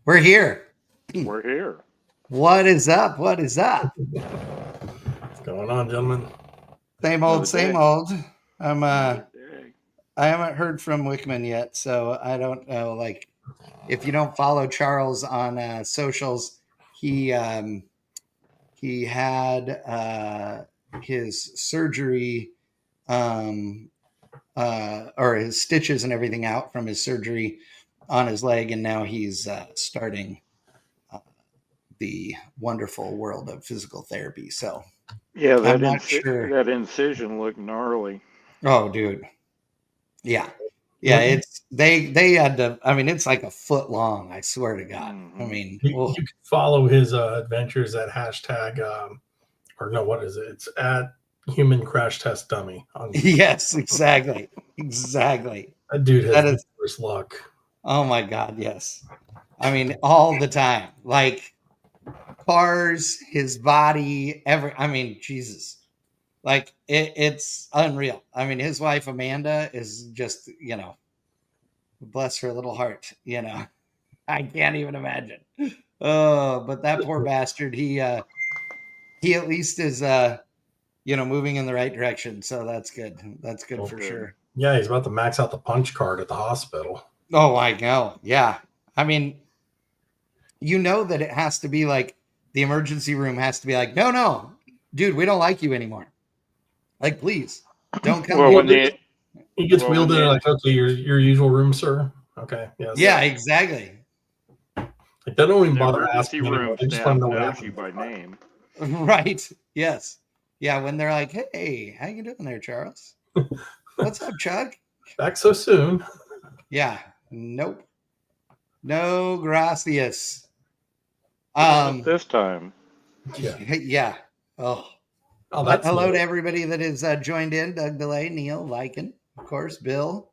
We're here. We're here. What is up? What is up? What's going on, gentlemen? Same old, same old. I Day. haven't heard from Wickman yet, so I don't know. Like, if you don't follow Charles on socials, he had his surgery, or his stitches and everything out from his surgery on his leg, and now he's starting the wonderful world of physical therapy. So Yeah, I'm not sure. that incision looked gnarly. Oh, dude. Yeah. It's they had to. I mean, it's like a foot long. I swear to God. Mhm. I mean, You can follow his adventures at hashtag, or no, what is it? It's at Human Crash Test Dummy. yes, exactly, exactly. That dude has That is- worse luck. Oh my God, yes. I mean, all the time. Like cars, his body, I mean, Jesus. Like it's unreal. I mean, his wife Amanda is just, bless her little heart. I can't even imagine. Oh, but that poor bastard. He at least is moving in the right direction. So that's good. That's good for sure. Yeah, he's about to max out the punch card at the hospital. Oh, I know. Yeah. I mean, that it has to be like the emergency room has to be like, no, dude, we don't like you anymore. Like, please don't come. Well, he gets wheeled in, like, okay, your usual room, sir. Okay. Yes. Yeah, exactly. Like, they don't even bother asking room. They just want to know what knows happened. you by name. Right. Yes. Yeah. When they're like, hey, how you doing there, Charles? What's up, Chuck? Back so soon. Yeah. Nope. No, gracias. This time. Yeah. Yeah. Oh, that's hello nice. to everybody that is joined in. Doug DeLay, Neil, Lycan, of course, Bill,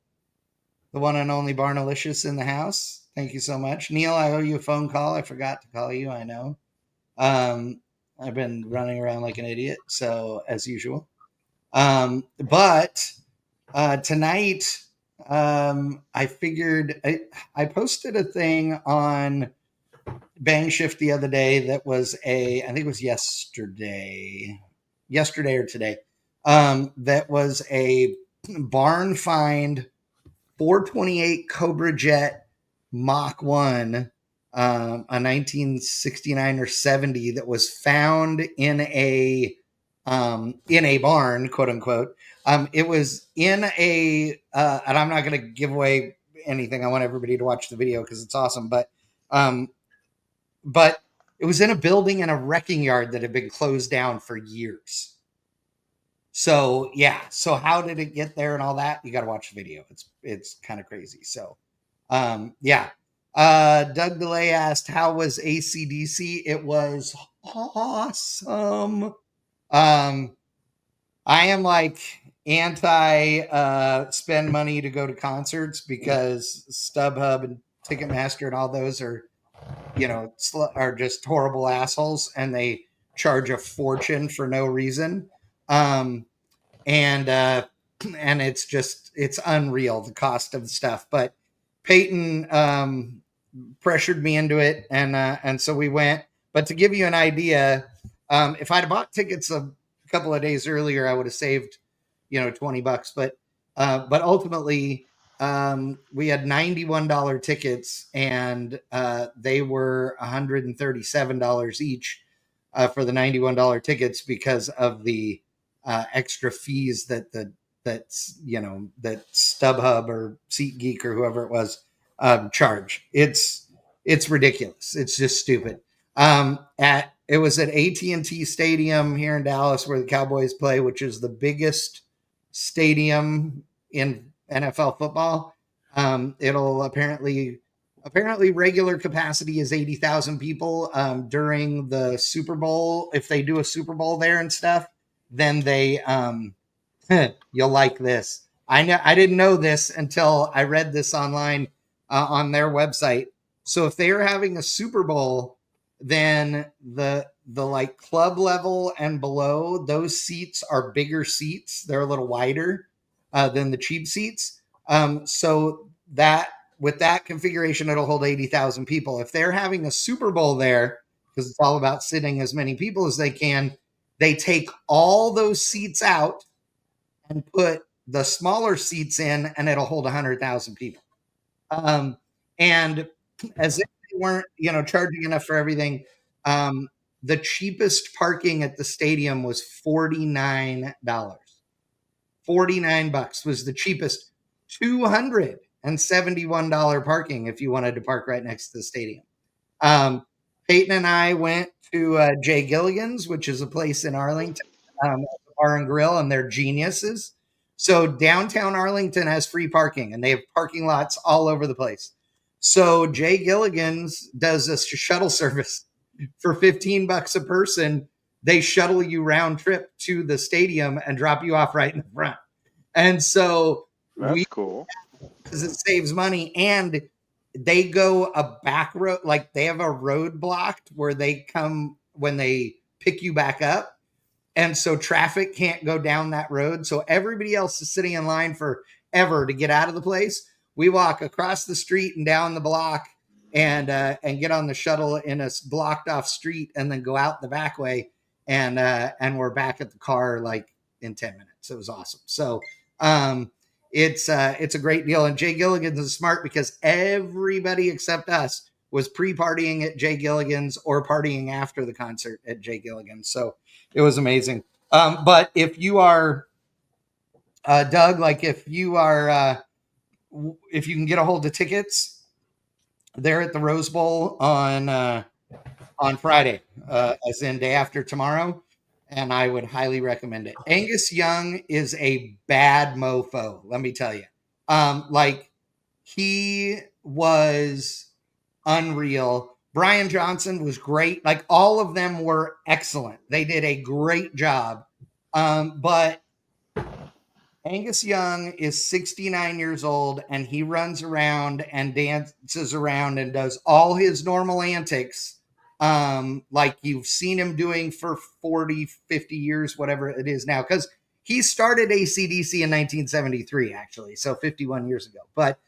the one and only Barnalicious in the house. Thank you so much. Neil, I owe you a phone call. I forgot to call you. I know. I've been running around like an idiot, so as usual. But tonight, I figured I posted a thing on bang shift the other day that was I think it was yesterday or today. That was a barn find 428 Cobra Jet Mach 1, a 1969 or 70 that was found in a barn, quote unquote. It was in and I'm not going to give away anything. I want everybody to watch the video because it's awesome. Um, but it was in a building in a wrecking yard that had been closed down for years. So yeah, so how did it get there and all that? You got to watch the video. It's kind of crazy. So yeah. Doug DeLay asked, how was ACDC? It was awesome. I am like anti spend money to go to concerts because StubHub and Ticketmaster and all those are, are just horrible assholes and they charge a fortune for no reason. And it's unreal, the cost of the stuff. But Peyton pressured me into it, and so we went. But to give you an idea, if I'd bought tickets a couple of days earlier, I would have saved, $20. But ultimately, we had $91 tickets, and they were $137 each for the $91 tickets because of the extra fees that that StubHub or SeatGeek or whoever it was charge. It's ridiculous. It's just stupid. It was at AT&T Stadium here in Dallas where the Cowboys play, which is the biggest stadium in NFL football. It'll apparently regular capacity is 80,000 people. During the Super Bowl, if they do a Super Bowl there and stuff, then they you'll like this. I didn't know this until I read this online on their website. So if they are having a Super Bowl, then the like club level and below, those seats are bigger seats. They're a little wider than the cheap seats. So that with that configuration, it'll hold 80,000 people. If they're having a Super Bowl there, because it's all about sitting as many people as they can, they take all those seats out and put the smaller seats in, and it'll hold 100,000 people. And as if they weren't, charging enough for everything, the cheapest parking at the stadium was $49. $49 was the cheapest. $271 parking if you wanted to park right next to the stadium. Peyton and I went to Jay Gilligan's, which is a place in Arlington, bar and grill, and they're geniuses. So downtown Arlington has free parking, and they have parking lots all over the place. So Jay Gilligan's does a shuttle service for $15 a person. They shuttle you round trip to the stadium and drop you off right in the front. And so that's cool because it saves money, and they go a back road, like they have a road blocked where they come when they pick you back up. And so traffic can't go down that road. So everybody else is sitting in line forever to get out of the place. We walk across the street and down the block and get on the shuttle in a blocked off street and then go out the back way. And we're back at the car like in 10 minutes. It was awesome. So it's a great deal. And Jay Gilligan's is smart because everybody except us was pre-partying at Jay Gilligan's or partying after the concert at Jay Gilligan's. So it was amazing. But if you are, Doug, like if you can get a hold of tickets, they're at the Rose Bowl on Friday, as in day after tomorrow. And I would highly recommend it. Angus Young is a bad mofo, let me tell you. Like he was unreal. Brian Johnson was great. Like all of them were excellent. They did a great job. But Angus Young is 69 years old and he runs around and dances around and does all his normal antics. Like you've seen him doing for 40, 50 years, whatever it is now. Cause he started ACDC in 1973, actually. So 51 years ago, but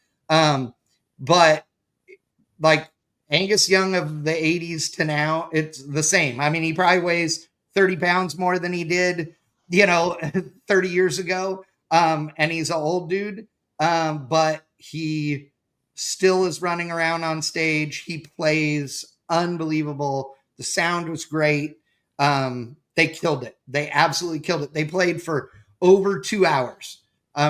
like Angus Young of the 80s to now, it's the same. I mean, he probably weighs 30 pounds more than he did, 30 years ago. And he's an old dude. But he still is running around on stage. He plays unbelievable. The sound was great. They killed it. They absolutely killed it. They played for over 2 hours,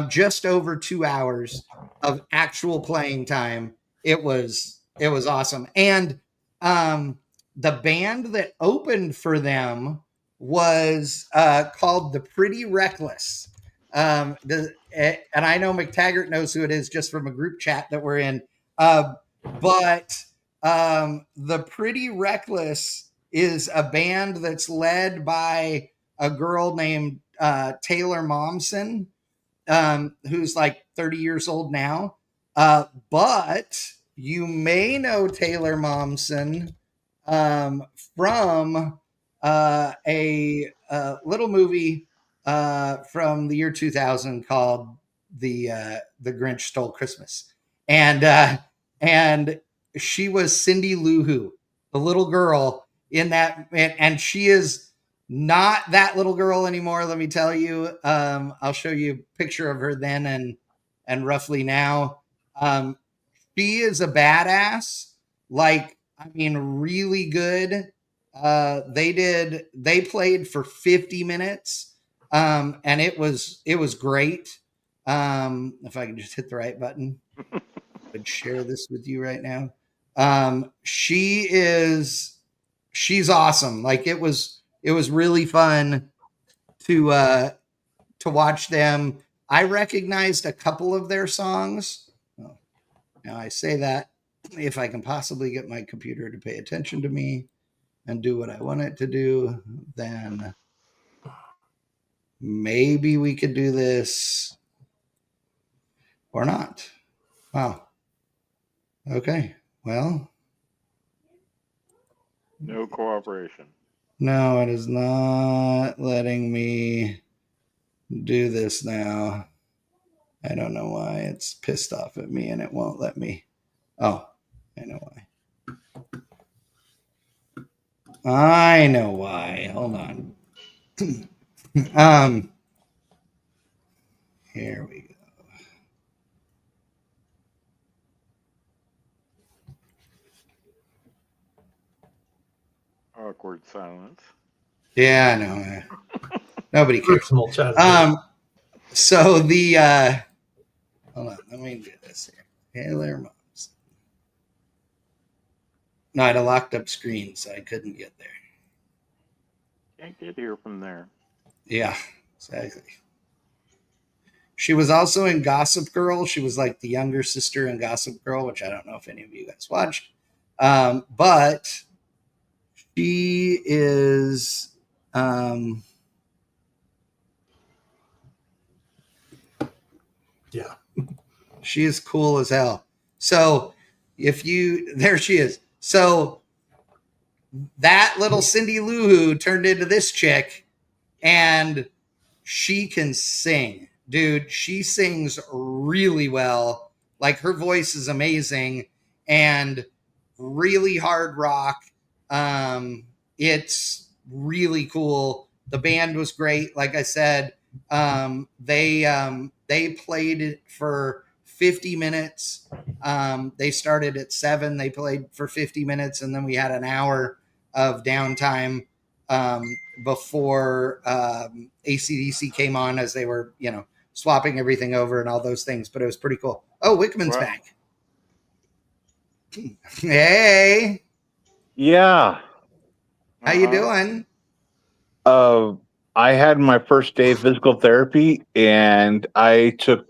just over 2 hours of actual playing time. It was awesome. And the band that opened for them was called the Pretty Reckless. And I know McTaggart knows who it is just from a group chat that we're in. But the Pretty Reckless is a band that's led by a girl named Taylor Momsen, who's like 30 years old now. But you may know Taylor Momsen from a little movie from the year 2000 called the Grinch Stole Christmas, and she was Cindy Lou Who, the little girl in that, and she is not that little girl anymore. Let me tell you. I'll show you a picture of her then and roughly now. She is a badass. Like, I mean, really good. They played for 50 minutes. And it was great. If I can just hit the right button, I would share this with you right now. She's awesome. Like, it was really fun to watch them. I recognized a couple of their songs. Oh, now I say that, if I can possibly get my computer to pay attention to me and do what I want it to do, then maybe we could do this or not. Wow. Okay. Well, No cooperation. no, it is not letting me do this now. I don't know why. It's pissed off at me and it won't let me. Oh, I know why. I know why. Hold on. Here we go. Awkward silence. Yeah, I know. Nobody cares. So the hold on, let me do this here. Taylor Moms. No, I had a locked up screen, so I couldn't get there. Can't get here from there. Yeah, exactly. She was also in Gossip Girl. She was like the younger sister in Gossip Girl, which I don't know if any of you guys watched. But she is yeah. She is cool as hell. So there she is. So that little Cindy Lou Who turned into this chick, and she can sing, dude. She sings really well. Like, her voice is amazing and really hard rock. It's really cool. The band was great. Like I said, they played it for 50 minutes. They started at 7. They played for 50 minutes, and then we had an hour of downtime before AC/DC came on, as they were, swapping everything over and all those things. But it was pretty cool. Oh, Wickman's back. Hey. Yeah. How you doing? I had my first day of physical therapy, and I took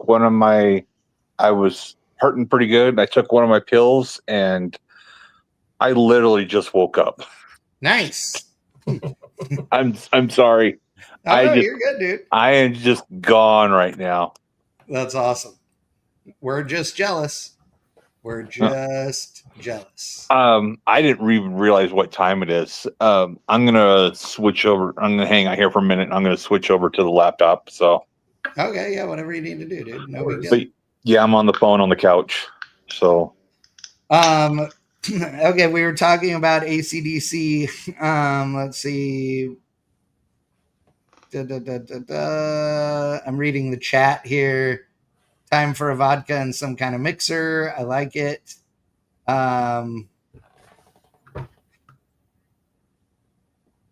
I was hurting pretty good. I took one of my pills, and I literally just woke up. Nice. I'm sorry. No, you're good, dude. I am just gone right now. That's awesome. We're just jealous. We're just jealous. I didn't even realize what time it is. I'm gonna switch over. I'm gonna hang out here for a minute. I'm gonna switch over to the laptop. So. Okay, yeah, whatever you need to do, dude. No big deal. But yeah, I'm on the phone on the couch. So. Okay, we were talking about ACDC. Let's see. I'm reading the chat here. Time for a vodka and some kind of mixer. I like it. Brian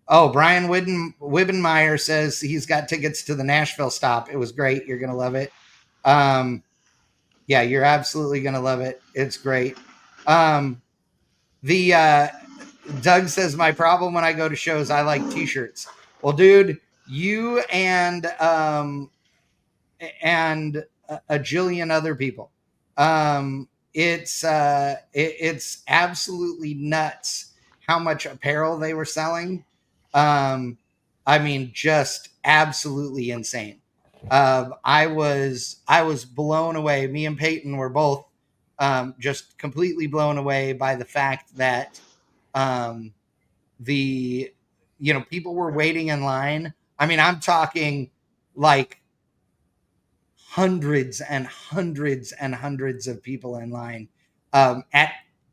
Wibbenmeyer says he's got tickets to the Nashville stop. It was great. You're going to love it. Yeah, you're absolutely going to love it. It's great. The Doug says my problem when I go to shows, I like t-shirts. Well, dude, you and a jillion other people. It's absolutely nuts how much apparel they were selling. I mean, just absolutely insane. I was blown away. Me and Peyton were both just completely blown away by the fact that the people were waiting in line. I mean, I'm talking like hundreds and hundreds and hundreds of people in line at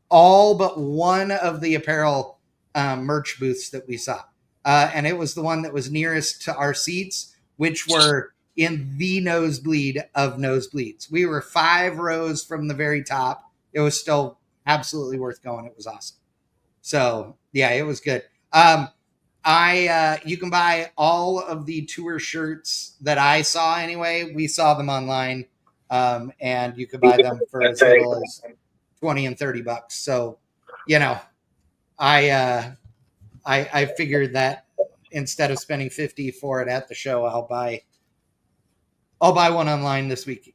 all but one of the apparel merch booths that we saw. And it was the one that was nearest to our seats, which were in the nosebleed of nosebleeds. We were 5 rows from the very top. It was still absolutely worth going. It was awesome. So yeah, it was good. You can buy all of the tour shirts that I saw anyway. We saw them online, and you could buy them for as little as 20 and $30. So, I figured that instead of spending 50 for it at the show, I'll buy one online this week.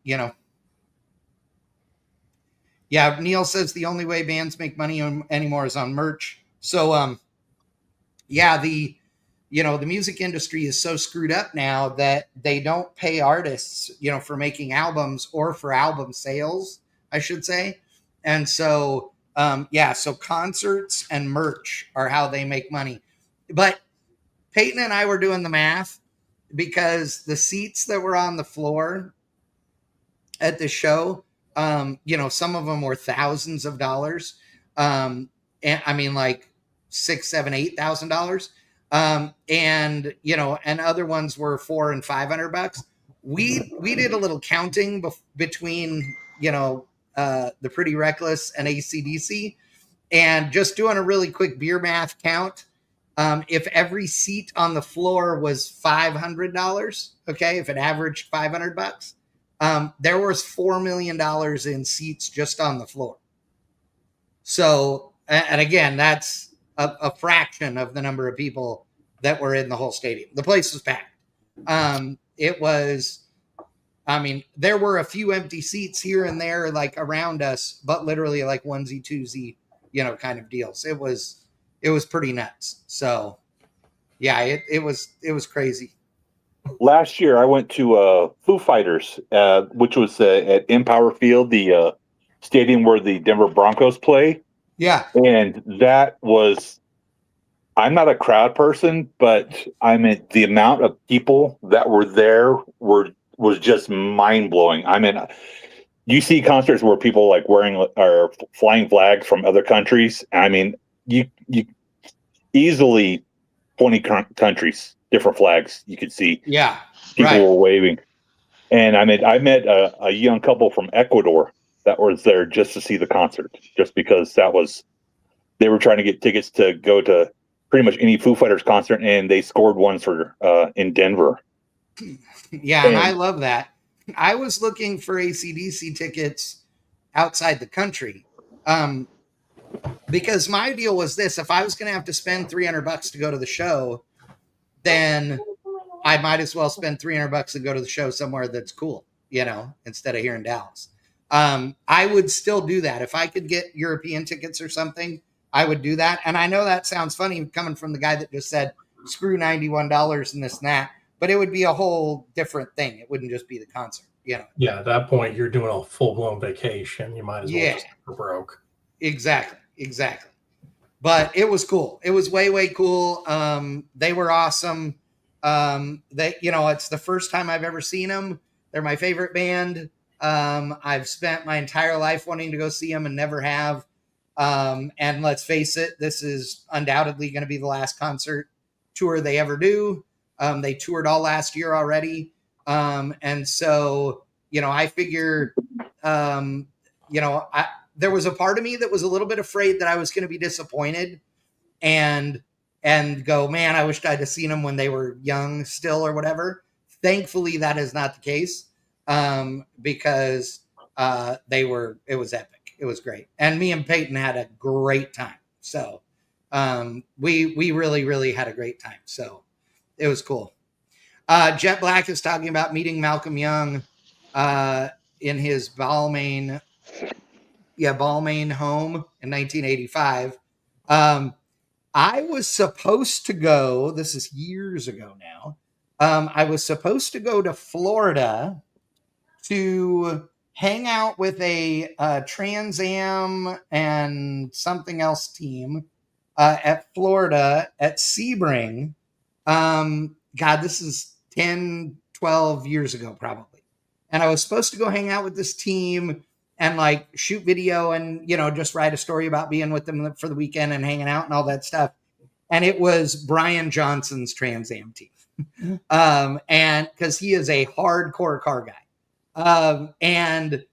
Yeah, Neil says the only way bands make money anymore is on merch. So, yeah, the music industry is so screwed up now that they don't pay artists, for making albums or for album sales, I should say. And so, so concerts and merch are how they make money. But Peyton and I were doing the math because the seats that were on the floor at the show, some of them were thousands of dollars. And I mean, like $6,000, $7,000, $8,000. And other ones were $400 and $500. We did a little counting between, the Pretty Reckless and ACDC, and just doing a really quick beer math count. If every seat on the floor was $500, okay, if it averaged $500, there was $4 million in seats just on the floor. So, and again, that's a fraction of the number of people that were in the whole stadium. The place was packed. There were a few empty seats here and there, like around us, but literally like onesie, twosie, kind of deals. It was pretty nuts. So, yeah, it was crazy. Last year, I went to Foo Fighters, which was at Empower Field, the stadium where the Denver Broncos play. Yeah. And that was, I'm not a crowd person, but I mean, the amount of people that were there was just mind blowing. I mean, you see concerts where people like wearing or flying flags from other countries. I mean, you easily 20 countries, different flags you could see. Yeah. People were waving. And I met a young couple from Ecuador that was there just to see the concert, just because they were trying to get tickets to go to pretty much any Foo Fighters concert, and they scored one for in Denver. Yeah, and I love that. I was looking for ACDC tickets outside the country, because my deal was this: if I was going to have to spend $300 to go to the show, then I might as well spend $300 to go to the show somewhere that's cool, instead of here in Dallas. I would still do that if I could get European tickets or something. I would do that. And I know that sounds funny coming from the guy that just said, screw $91 and this and that, but it would be a whole different thing. It wouldn't just be the concert, Yeah, at that point, you're doing a full-blown vacation. You might as well just go broke. Exactly. But it was cool. It was way, way cool. They were awesome. It's the first time I've ever seen them. They're my favorite band. I've spent my entire life wanting to go see them and never have. And let's face it, this is undoubtedly going to be the last concert tour they ever do. They toured all last year already. And so, I figure, there was a part of me that was a little bit afraid that I was going to be disappointed and go, man, I wished I'd have seen them when they were young still or whatever. Thankfully, that is not the case, because it was epic. It was great. And me and Peyton had a great time. So we really, really had a great time. So it was cool. Jet Black is talking about meeting Malcolm Young in his Balmain home in 1985. I was supposed to go, this is years ago now. I was supposed to go to Florida to hang out with a Trans Am and something else team at Florida at Sebring. God, this is 10, 12 years ago, probably. And I was supposed to go hang out with this team and like shoot video and, just write a story about being with them for the weekend and hanging out and all that stuff. And it was Brian Johnson's Trans Am team. And because he is a hardcore car guy. And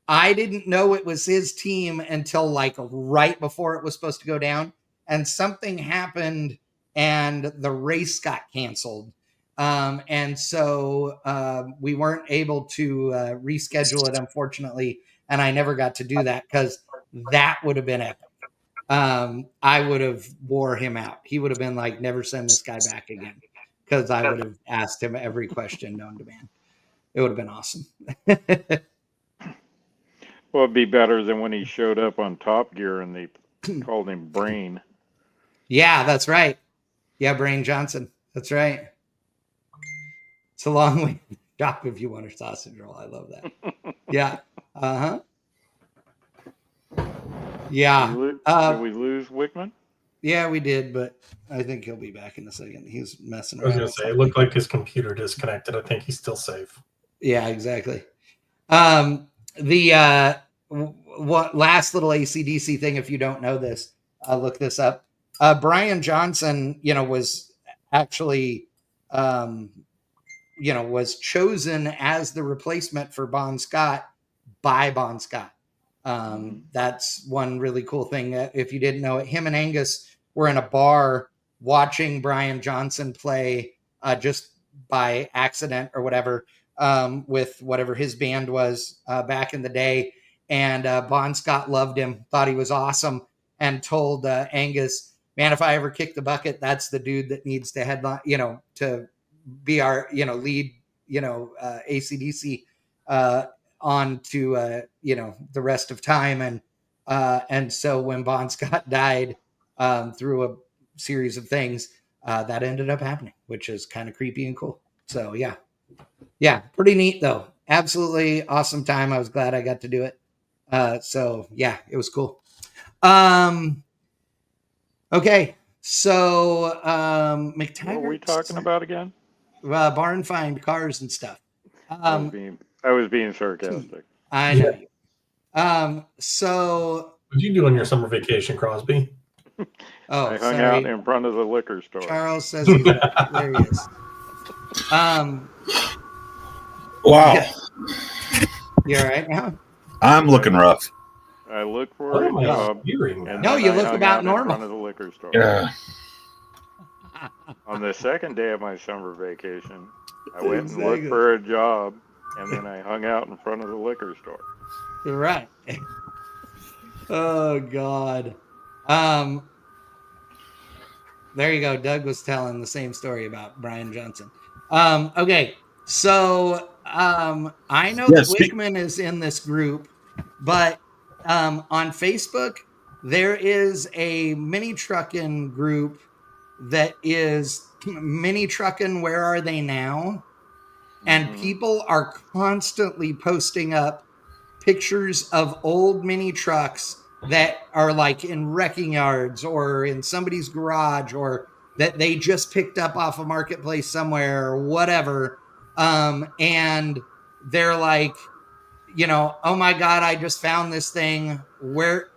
I didn't know it was his team until like right before it was supposed to go down. And something happened and the race got canceled. And so we weren't able to reschedule it, unfortunately. And I never got to do that because that would have been epic. I would have wore him out. He would have been like, never send this guy back again, because I would have asked him every question known to man. It would have been awesome. Well, it'd be better than when he showed up on Top Gear and they called him Brain. Yeah, that's right. Yeah, Brain Johnson. That's right. It's a long way to shop if you want a sausage roll. I love that. Yeah. Uh-huh. Yeah. Did we lose Wickman? Yeah, we did, but I think he'll be back in a second. He's messing I was around. going to say, it looked like his computer disconnected. I think he's still safe. Yeah, exactly. What last little AC/DC thing, if you don't know this, look this up. Brian Johnson, was actually, was chosen as the replacement for Bon Scott by Bon Scott. That's one really cool thing. If you didn't know it, him and Angus were in a bar watching Brian Johnson play just by accident or whatever, with whatever his band was back in the day. And Bon Scott loved him, thought he was awesome, and told Angus, man, if I ever kick the bucket, that's the dude that needs to headline, to be our, lead, AC/DC on to, the rest of time. And so when Bon Scott died through a series of things, that ended up happening, which is kind of creepy and cool. So, yeah, pretty neat, though. Absolutely awesome time. I was glad I got to do it. So, yeah, it was cool. Okay, so McTaggart. What were we talking about again? Barn find cars and stuff. I was being sarcastic. I know you. So What did you do on your summer vacation, Crosby? Oh, I hung sorry. out in front of the liquor store. Charles says he's there. He is. Wow. Yeah. You all right now? I'm looking rough. I looked for a my job. hearing. No, then you I look hung about out normal. in front of the liquor store. Yeah. On the second day of my summer vacation, I went and Exactly. looked for a job, and then I hung out in front of the liquor store. You're right. Oh God. There you go. Doug was telling the same story about Brian Johnson. Okay, so I know Yes, that Wickman is in this group, but on Facebook there is a mini trucking group that is Mini Truckin' Where Are They Now? And people are constantly posting up pictures of old mini trucks that are like in wrecking yards or in somebody's garage, or that they just picked up off a marketplace somewhere or whatever. And they're like, oh my God, I just found this thing. Where,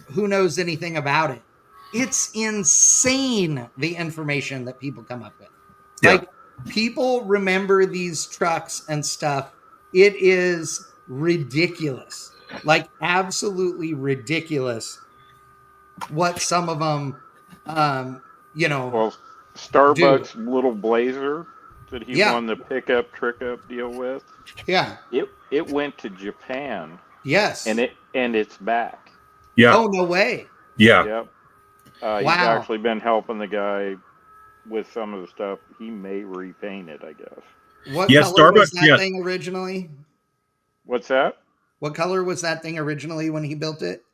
who knows anything about it. It's insane the information that people come up with. Yeah. Like, people remember these trucks and stuff. It is ridiculous. Like, absolutely ridiculous what some of them, you know, Well, do. Starbucks little Blazer that he Yeah. won the pickup trick up deal with, Yeah. it went to Japan Yes. and it's back. Yeah. Oh, no way. Yeah. Yep. He's Wow. actually been helping the guy with some of the stuff. He may repaint it, I guess. What Yeah, color was Starbucks, that yeah. thing originally? What's that? What color was that thing originally when he built it?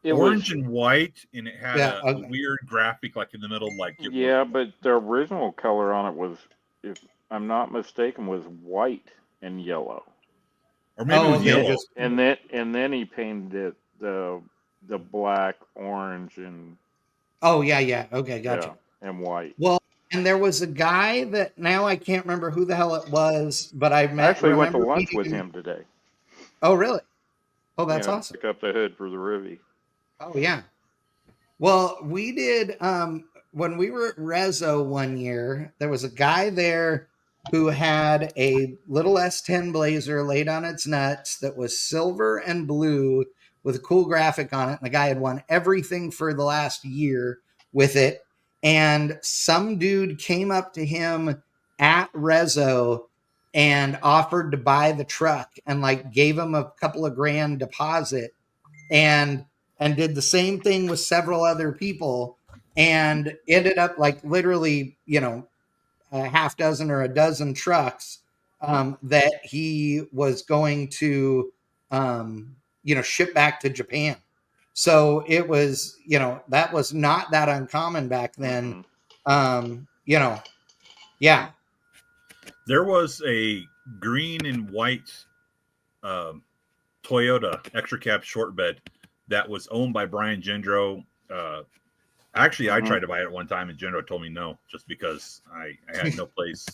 It Orange was, and white, and it had Yeah, a okay. weird graphic like in the middle, like it yeah, was. but the original color on it was, if I'm not mistaken, was white and yellow. Or maybe Oh, it was okay, yellow. just- And then he painted it the black, orange, and Oh, yeah. Okay, gotcha. yeah, and white. Well, and there was a guy that now I can't remember who the hell it was, but I actually went to remember lunch meeting with him today. Oh, really? Oh, that's Yeah, awesome. pick up the hood for the Rivy. Oh, yeah. Well, we did when we were at Rezo one year, there was a guy there who had a little S10 Blazer laid on its nuts that was silver and blue with a cool graphic on it. And the guy had won everything for the last year with it. And some dude came up to him at Rezo and offered to buy the truck and like gave him a couple of grand deposit and did the same thing with several other people and ended up like literally, a half dozen or a dozen trucks that he was going to, ship back to Japan. So it was, that was not that uncommon back then. Yeah. There was a green and white Toyota extra cab short bed that was owned by Brian Gendro. Actually, I tried to buy it at one time, and Gendro told me no, just because I had no place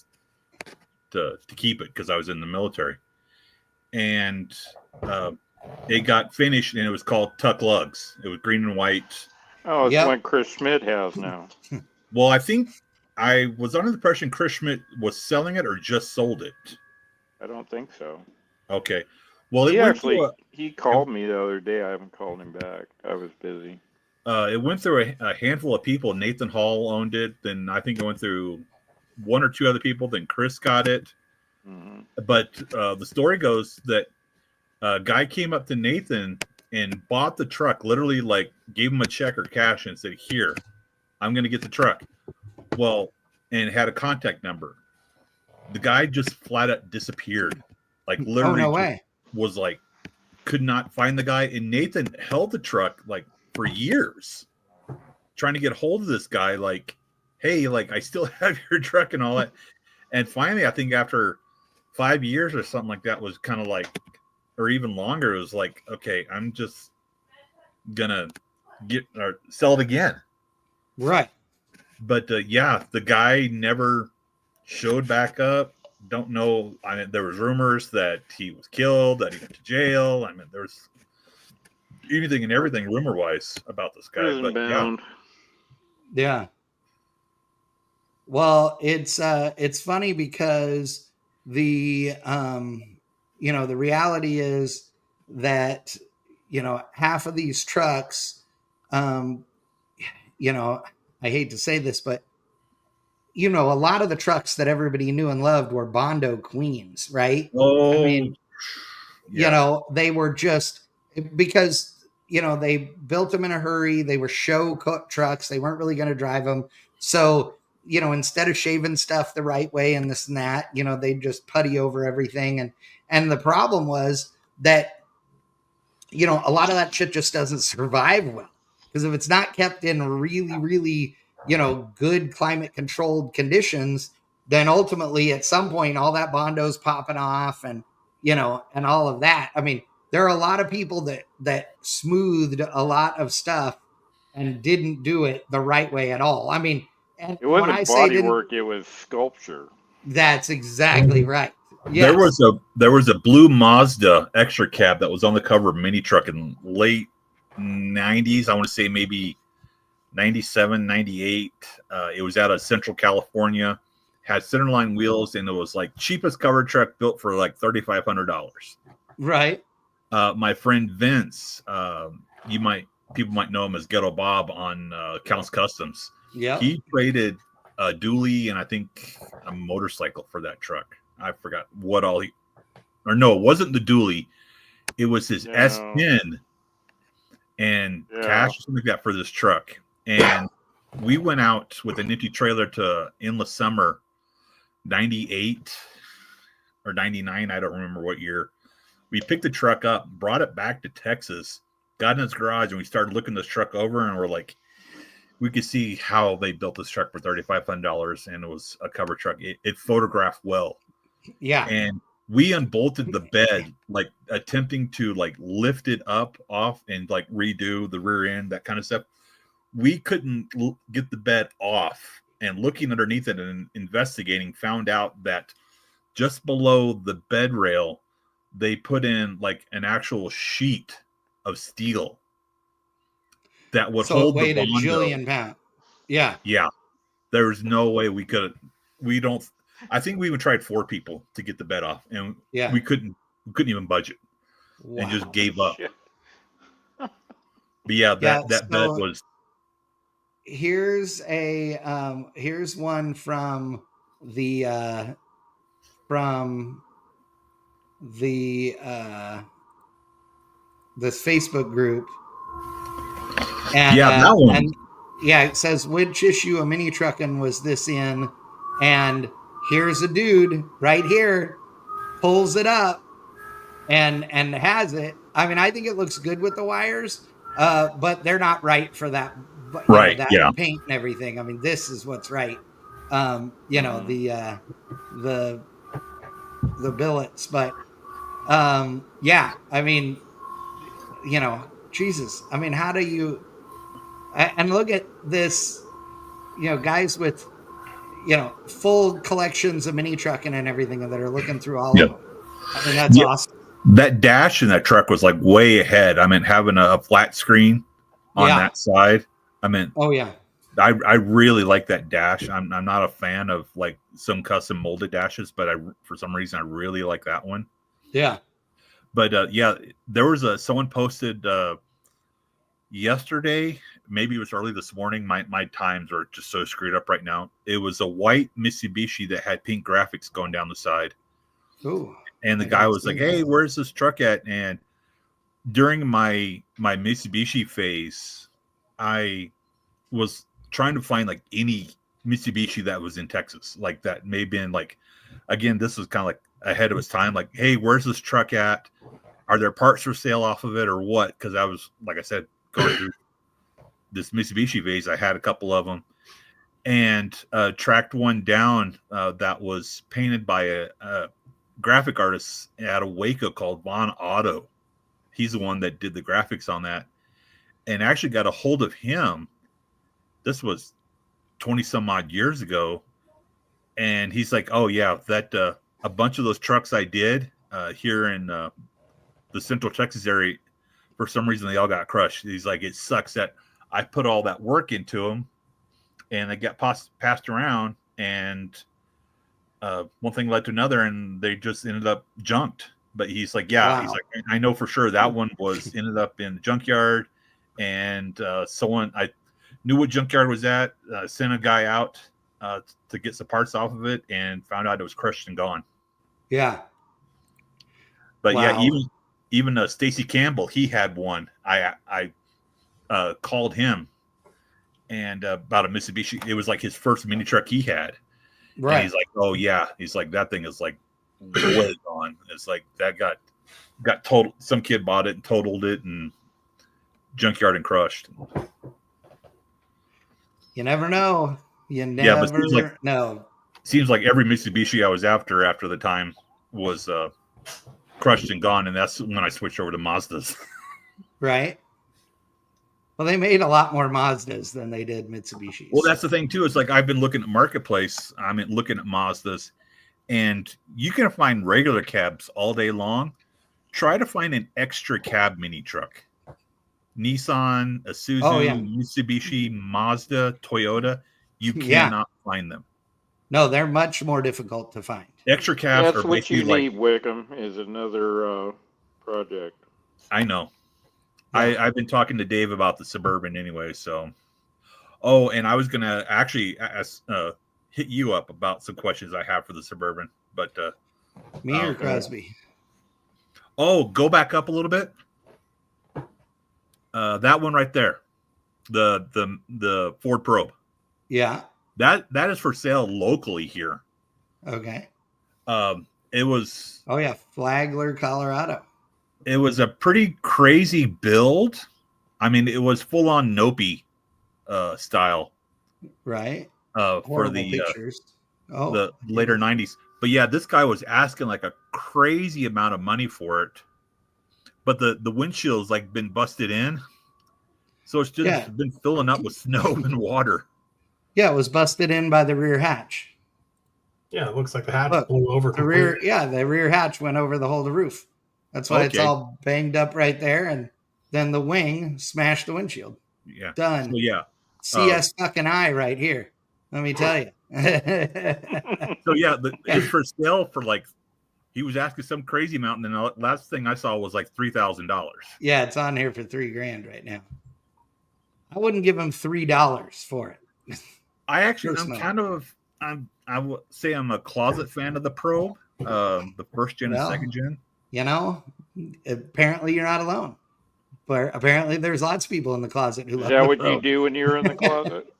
to keep it because I was in the military. And it got finished, and it was called Tuck Lugs. It was green and white. Oh, it's Yep. what Chris Schmidt has now. Well, I think I was under the impression Chris Schmidt was selling it or just sold it. I don't think so. Okay. Well, He called me the other day. I haven't called him back. I was busy. It went through a handful of people. Nathan Hall owned it. Then I think it went through one or two other people. Then Chris got it. Mm-hmm. But the story goes that a guy came up to Nathan and bought the truck, literally like gave him a check or cash and said, "Here, I'm going to get the truck." Well, and had a contact number. The guy just flat out disappeared. Like literally no way. was like, could not find the guy. And Nathan held the truck like for years trying to get hold of this guy. Like, hey, like I still have your truck and all that. And finally, I think after 5 years or something like that was kind of like, or even longer, it was like, okay, I'm just gonna get or sell it again. Right. But yeah, the guy never showed back up. Don't know. I mean, there was rumors that he was killed, that he went to jail. I mean, there was anything and everything rumor-wise about this guy. Prison But bound. Yeah. Well, it's funny because the the reality is that half of these trucks, I hate to say this, but a lot of the trucks that everybody knew and loved were Bondo Queens, right? oh, I mean, they were just because they built them in a hurry. They were show trucks. They weren't really going to drive them. So instead of shaving stuff the right way and this and that, they just putty over everything. And the problem was that a lot of that shit just doesn't survive well, because if it's not kept in really, really good climate controlled conditions, then ultimately at some point all that Bondo's popping off and and all of that. I mean, there are a lot of people that smoothed a lot of stuff and didn't do it the right way at all. I mean, and It when wasn't I say body work, it was sculpture. that's exactly right. Yes. There was a blue Mazda extra cab that was on the cover of Mini Truck in late 90s. I want to say maybe 97, 98. It was out of Central California, had centerline wheels, and it was like cheapest cover truck built for like $3,500. Right. My friend Vince, people might know him as Ghetto Bob on Counts Customs. Yeah. He traded a dually and I think a motorcycle for that truck. I forgot what all it wasn't the dually. It was his S10 and cash or something like that for this truck. And we went out with an empty trailer to Endless Summer 98 or 99. I don't remember what year. We picked the truck up, brought it back to Texas, got in his garage, and we started looking this truck over, and we're like, we could see how they built this truck for $3,500, and it was a cover truck. It photographed well. Yeah. And we unbolted the bed, like attempting to like lift it up off and like redo the rear end, that kind of stuff. We couldn't get the bed off, and looking underneath it and investigating, found out that just below the bed rail, they put in like an actual sheet of steel that would hold the weighed a Bondo. jillion pounds. Yeah. Yeah. There was no way we could. I think we even tried 4 people to get the bed off, and we couldn't even budget, and just gave up. Shit. But yeah, that bed was. Here's one from the this Facebook group. And, that one. And, it says, which issue of Mini Truckin' was this in? And here's a dude right here, pulls it up and has it. I mean, I think it looks good with the wires, but they're not right for that. Right. That paint and everything. I mean, this is what's right. The billets, but I mean, Jesus. I mean, how do you? And look at this, guys with, full collections of Mini Truckin' and everything that are looking through all of them. I mean, that's awesome. That dash in that truck was like way ahead. I mean, having a flat screen on that side. I mean, oh yeah. I really like that dash. I'm not a fan of like some custom molded dashes, but for some reason I really like that one. Yeah. But there was someone posted yesterday, maybe it was early this morning. My times are just so screwed up right now. It was a white Mitsubishi that had pink graphics going down the side. Ooh. And the guy was like, "Hey, where's this truck at?" And during my Mitsubishi phase, I was trying to find like any Mitsubishi that was in Texas, like that may have been like, again, this was kind of like ahead of its time. Like, hey, where's this truck at? Are there parts for sale off of it or what? Because I was, like I said, going through this Mitsubishi phase. I had a couple of them, and tracked one down that was painted by a graphic artist out of Waco called Von Otto. He's the one that did the graphics on that, and actually got a hold of him. This was 20 some odd years ago. And he's like, "Oh yeah, that a bunch of those trucks I did here in the Central Texas area, for some reason they all got crushed." He's like, "It sucks that I put all that work into them and they got passed around, and one thing led to another, and they just ended up junked." But he's like, he's like, "I know for sure that one ended up in the junkyard, and someone I knew what junkyard was at, sent a guy out to get some parts off of it, and found out it was crushed and gone." Yeah. But even Stacy Campbell, he had one. I called him and about a Mitsubishi. It was like his first mini truck he had. Right. And he's like, "Oh yeah," he's like, "that thing is like way gone." It's like that got totaled. Some kid bought it and totaled it and junkyard and crushed. You never know. You never know. Seems like every Mitsubishi I was after the time was crushed and gone, and that's when I switched over to Mazdas. Right. Well, they made a lot more Mazdas than they did Mitsubishis. Well, that's the thing too. It's like I've been looking at Marketplace. I'm looking at Mazdas, and you can find regular cabs all day long. Try to find an extra cab mini truck. Nissan, Isuzu, Oh, yeah. Mitsubishi, Mazda, Toyota, you Yeah. cannot find them. No, they're much more difficult to find. Extra cabs That's are what basically you like, need, Wickham, is another project. I know. Yeah. I've been talking to Dave about the Suburban anyway. So, oh, and I was gonna actually hit you up about some questions I have for the Suburban, but Me or okay. Crosby? Oh, go back up a little bit. That one right there, the Ford Probe. Yeah. That is for sale locally here. Okay. It was. Oh yeah, Flagler, Colorado. It was a pretty crazy build. I mean, it was full on Nope style. Right. For Horrible the pictures. the later 90s. But yeah, this guy was asking like a crazy amount of money for it. But the windshield's like been busted in. So it's just been filling up with snow and water. Yeah, it was busted in by the rear hatch. Yeah, it looks like the hatch blew over the rear hatch went over the whole of the roof. That's why it's all banged up right there, and then the wing smashed the windshield. Yeah. Done. So yeah. CS fucking I right here. Let me tell you. So yeah, it's for sale for like, he was asking some crazy amount, and then the last thing I saw was like $3,000. Yeah, it's on here for $3,000 right now. I wouldn't give him $3 for it. I would say I'm a closet fan of the Probe, the first gen and second gen. You know, apparently you're not alone. But apparently there's lots of people in the closet who love Is that the what Probe. you do when you're in the closet?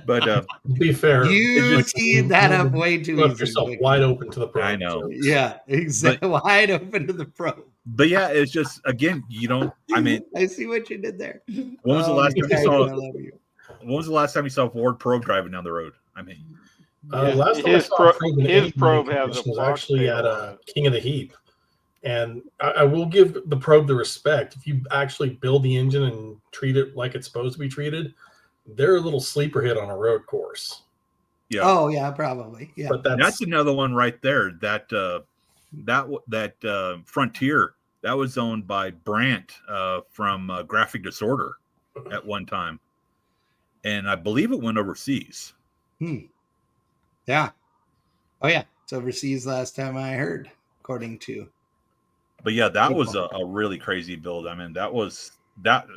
But to be fair, you teed that up way too left easy. yourself wide open to the Probe. I know. Yeah, exactly. Wide open to the Probe. But yeah, it's just, again, you don't. I mean, I see what you did there. When was the last time you saw? I love you. When was the last time you saw a Ford Probe driving down the road? I mean, last time I saw his Probe has was actually at King of the Heap, and I will give the Probe the respect. If you actually build the engine and treat it like it's supposed to be treated, they're a little sleeper hit on a road course. Yeah. Oh yeah, probably. Yeah. But that's another one right there. That Frontier, that was owned by Brandt from Graphic Disorder at one time, and I believe it went overseas. Yeah. Oh yeah, it's overseas last time I heard, according to. But yeah, that was a really crazy build. I mean, that was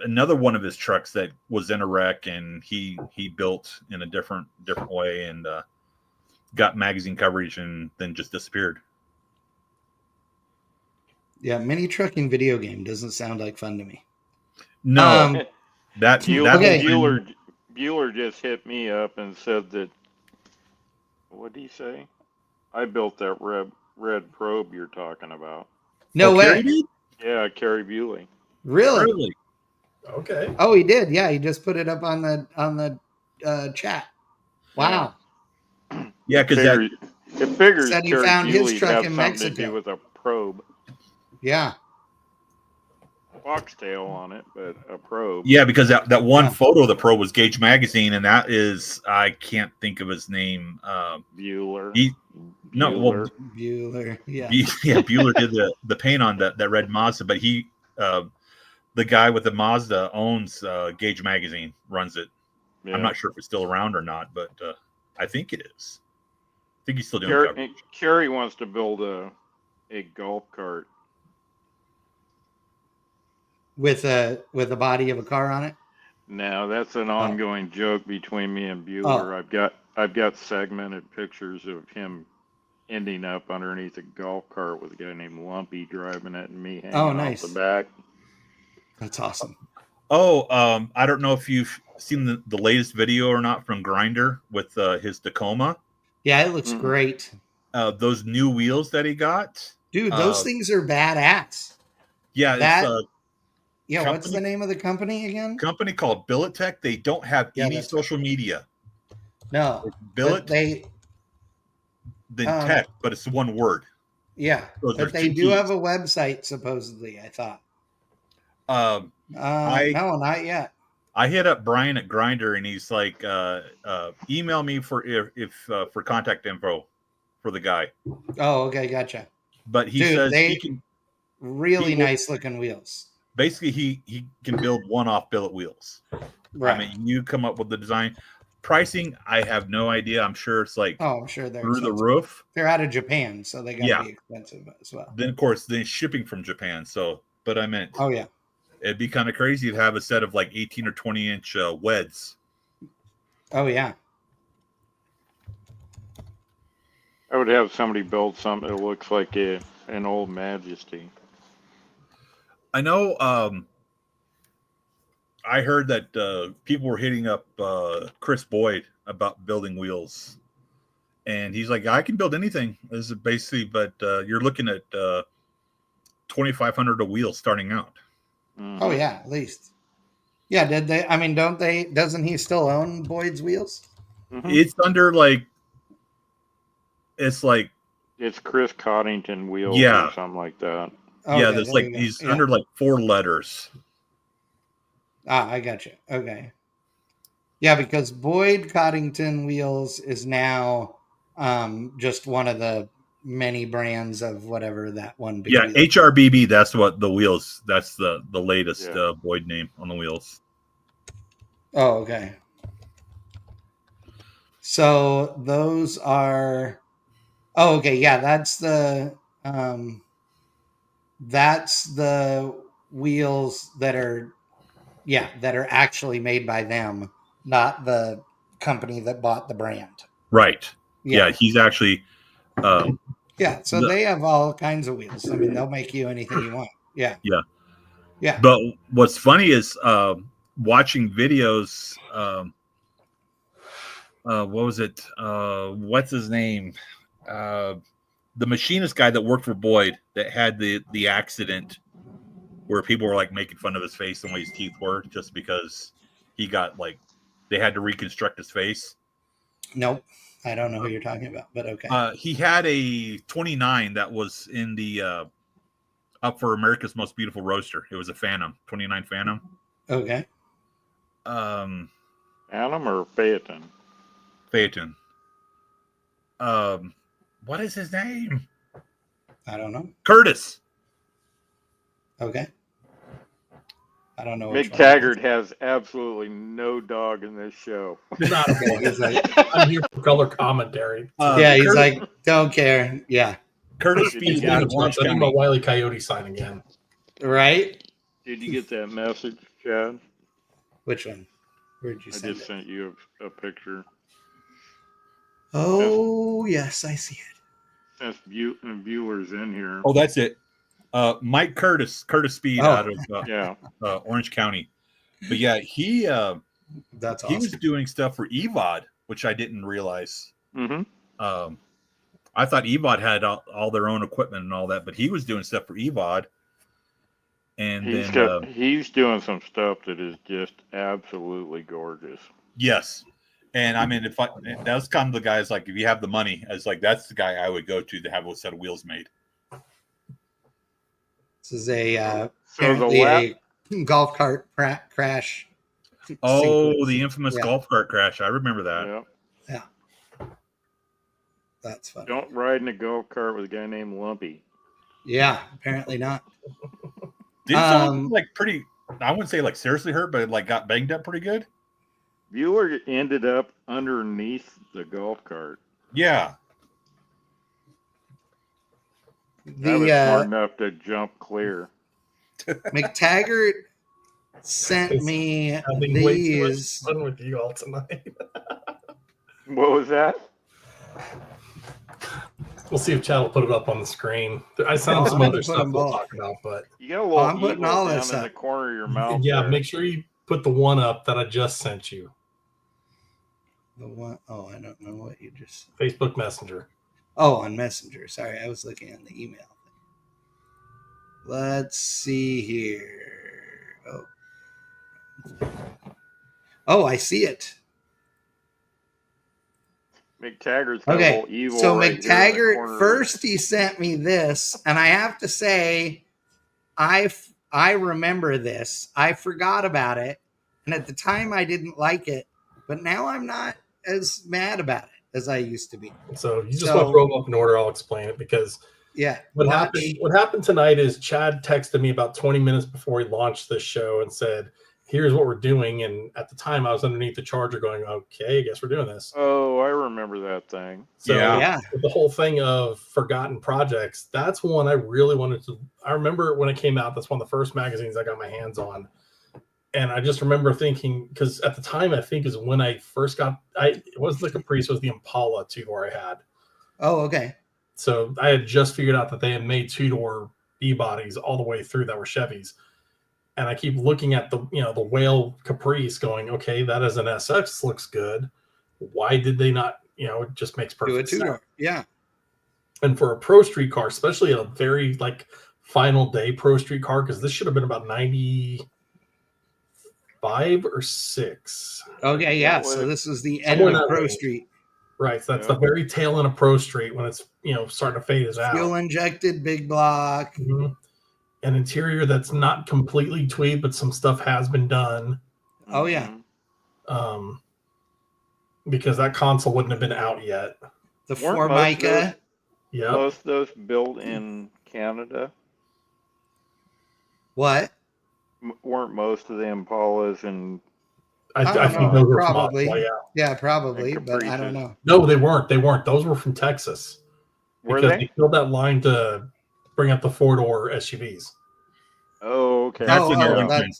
another one of his trucks that was in a wreck, and he built in a different way, and got magazine coverage, and then just disappeared. Yeah, mini trucking video game doesn't sound like fun to me. No, Bueller just hit me up and said that. What did he say? I built that red Probe you're talking about. No way. Yeah, Kerry Bewley. Really? Okay. Oh, he did. Yeah, he just put it up on the chat. Wow. Yeah, because it figures said he Kerry found his Bewley truck have in something Mexico. to do with a Probe. Yeah. Foxtail on it, but a Probe. Yeah, because that one photo of the Probe was Gauge Magazine, and that is, I can't think of his name. Bueller. Bueller. Yeah. Bueller did the paint on that red Mazda, but he, the guy with the Mazda owns Gauge Magazine, runs it. Yeah. I'm not sure if it's still around or not, but I think it is. I think he's still doing coverage. Kerry wants to build a golf cart. With a body of a car on it? No, that's an ongoing joke between me and Bueller. I've got segmented pictures of him ending up underneath a golf cart with a guy named Lumpy driving it and me hanging off the back. That's awesome. Oh, I don't know if you've seen the latest video or not from Grindr with his Tacoma. Yeah, it looks great. Those new wheels that he got. Dude, those things are badass. Yeah, what's the name of the company again? Company called Billet Tech. They don't have any social media. No. Billet. Then tech, but it's one word. Yeah, but they do have a website, supposedly, I thought. No, not yet. I hit up Brian at Grindr, and he's like, email me for contact info for the guy. Oh, okay, gotcha. But he says he can really nice looking wheels. basically he can build one-off billet wheels. Right. I mean, you come up with the design. Pricing, I have no idea. I'm sure it's like I'm sure they're through expensive. the roof. They're out of Japan, so they got to be expensive as well. Then, of course, then shipping from Japan. So, but I meant, oh yeah, it'd be kind of crazy to have a set of like 18 or 20-inch weds. Oh yeah. I would have somebody build something that looks like an old Majesty. I know. I heard that people were hitting up Chris Boyd about building wheels, and he's like, "I can build anything." This is basically, but you're looking at $2,500 a wheel starting out. Oh yeah, at least. Yeah, did they? I mean, don't they? Doesn't he still own Boyd's Wheels? Mm-hmm. It's under like, it's like, it's Chris Coddington Wheels Yeah. or something like that. Okay, yeah, there's there like you go. he's Yeah. under like 4 letters. I got you. Okay. Yeah, because Boyd Coddington Wheels is now just one of the many brands of whatever that one big Yeah, wheel. HRBB. That's what the wheels. That's the latest Yeah. Boyd name on the wheels. Oh, okay. So those are. Oh, okay. Yeah, that's the wheels that are, that are actually made by them, not the company that bought the brand. Right. Yeah, he's actually. Yeah, so they have all kinds of wheels. I mean, they'll make you anything you want. Yeah. Yeah. Yeah. But what's funny is watching videos. What was it? What's his name? The machinist guy that worked for Boyd that had the accident where people were like making fun of his face and the way his teeth were just because he got like they had to reconstruct his face. Nope. I don't know who you're talking about, but okay. He had a 29 that was in the up for America's Most Beautiful Roadster. It was a Phantom, 29 Phantom. Okay. Phantom or Phaeton? Phaeton. What is his name? I don't know. Curtis. Okay. I don't know. Mick Taggart has absolutely no dog in this show. Not a boy. He's like, I'm here for color commentary. he's like, don't care. Yeah. Curtis Did you Speed get out it? of Orange I need my County. Wile E. Coyote sign again. Right? Did you get that message, Chad? Which one? Where'd you I send just it? sent you a picture. Oh, yes, I see it. Since viewers in here. Oh, that's it. Mike Curtis Speed out of Yeah. Orange County. But yeah, he That's he awesome. was doing stuff for EVOD, which I didn't realize. Mm-hmm. I thought EVOD had all their own equipment and all that, but he was doing stuff for EVOD. And he's doing some stuff that is just absolutely gorgeous. yes. And I mean, that's kind of the guys like if you have the money, it's like that's the guy I would go to have a set of wheels made. This is a So apparently a golf cart crash. Oh, the infamous Yeah. golf cart crash! I remember that. Yeah. That's funny. Don't ride in a golf cart with a guy named Lumpy. Yeah, apparently not. Did someone like pretty? I wouldn't say like seriously hurt, but like got banged up pretty good. Bueller ended up underneath the golf cart. Yeah. That was smart enough to jump clear. McTaggart sent me Having way too much these. fun with you all tonight. What was that? We'll see if Chad will put it up on the screen. I found some I'm other gonna put stuff them we'll both. talk about, but You got a little I'm putting all down this in up. the corner of your mouth. yeah, there. make sure you put the one up that I just sent you. The one, oh, I don't know what you just. Facebook Messenger. Oh, on Messenger. Sorry, I was looking at the email. Let's see here. Oh, I see it. McTaggart's got a Okay, little evil. so right here in the McTaggart corner. first he sent me this, and I have to say, I remember this. I forgot about it, and at the time I didn't like it, but now I'm not as mad about it as I used to be. So you just want to throw them up in order. I'll explain it because Yeah. What happened tonight is Chad texted me about 20 minutes before he launched this show and said, here's what we're doing. And at the time I was underneath the charger going, okay, I guess we're doing this. Oh, I remember that thing. So Yeah. the whole thing of forgotten projects, that's one I really wanted to. I remember when it came out, that's one of the first magazines I got my hands on. And I just remember thinking, because at the time, I think is when I first got, it wasn't the Caprice, it was the Impala two-door I had. Oh, okay. So I had just figured out that they had made two-door B-bodies all the way through that were Chevys. And I keep looking at the Whale Caprice going, okay, that is an SX, looks good. Why did they not, it just makes perfect sense. Yeah. And for a Pro Street car, especially a very final day Pro Street car, because this should have been about 95 or 6. Okay, yeah. So this is the end of Pro Street. Right. So that's the very tail end of Pro Street when it's, starting to fade out. Fuel injected, big block. Mm-hmm. An interior that's not completely tweed, but some stuff has been done. Oh, yeah. Because that console wouldn't have been out yet. The Formica. Yeah. Most of those built in Canada. What? Weren't most of the Impalas and I think those were probably. Yeah, probably, but I don't know. No, they weren't. Those were from Texas. Were they? They filled that line to bring up the 4-door SUVs. Oh, okay. That's in Arlington.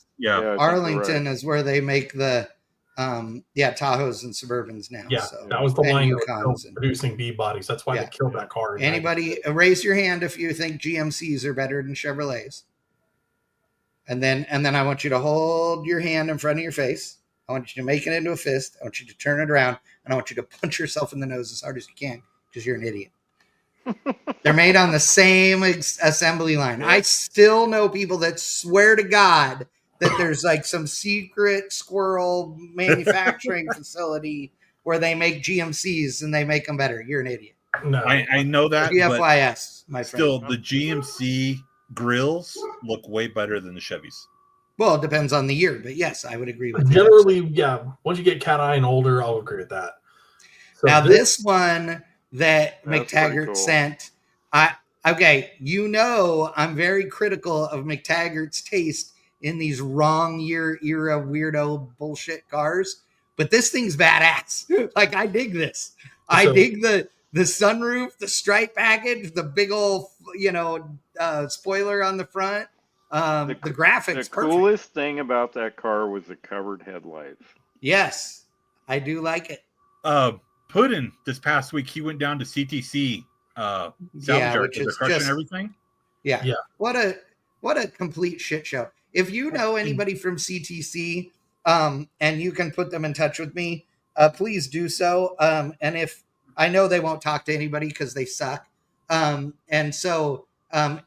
Arlington is where they make the Tahoes and Suburbans now. Yeah, so. that was the line that was producing B bodies. That's why they killed that car. Anybody raise your hand if you think GMCs are better than Chevrolets. And then I want you to hold your hand in front of your face. I want you to make it into a fist. I want you to turn it around, and I want you to punch yourself in the nose as hard as you can because you're an idiot. They're made on the same assembly line. I still know people that swear to God that there's some secret squirrel manufacturing facility where they make GMCs and they make them better. You're an idiot. No, I know that. GFYS, my friend. Still, the GMC grills look way better than the Chevys. Well, it depends on the year, but yes, I would agree with generally, once you get cat eye and older, I'll agree with that. So now this one that McTaggart sent, I'm very critical of McTaggart's taste in these wrong year era weirdo bullshit cars, but this thing's badass. I dig this. I dig the sunroof, the stripe package, the big old spoiler on the front. The graphics. The coolest thing about that car was the covered headlights. Yes, I do like it. Puddin this past week he went down to CTC salvage yard for the crush and everything. Yeah. What a complete shit show. If you know anybody from CTC, and you can put them in touch with me, please do so. And if I know they won't talk to anybody because they suck, and so.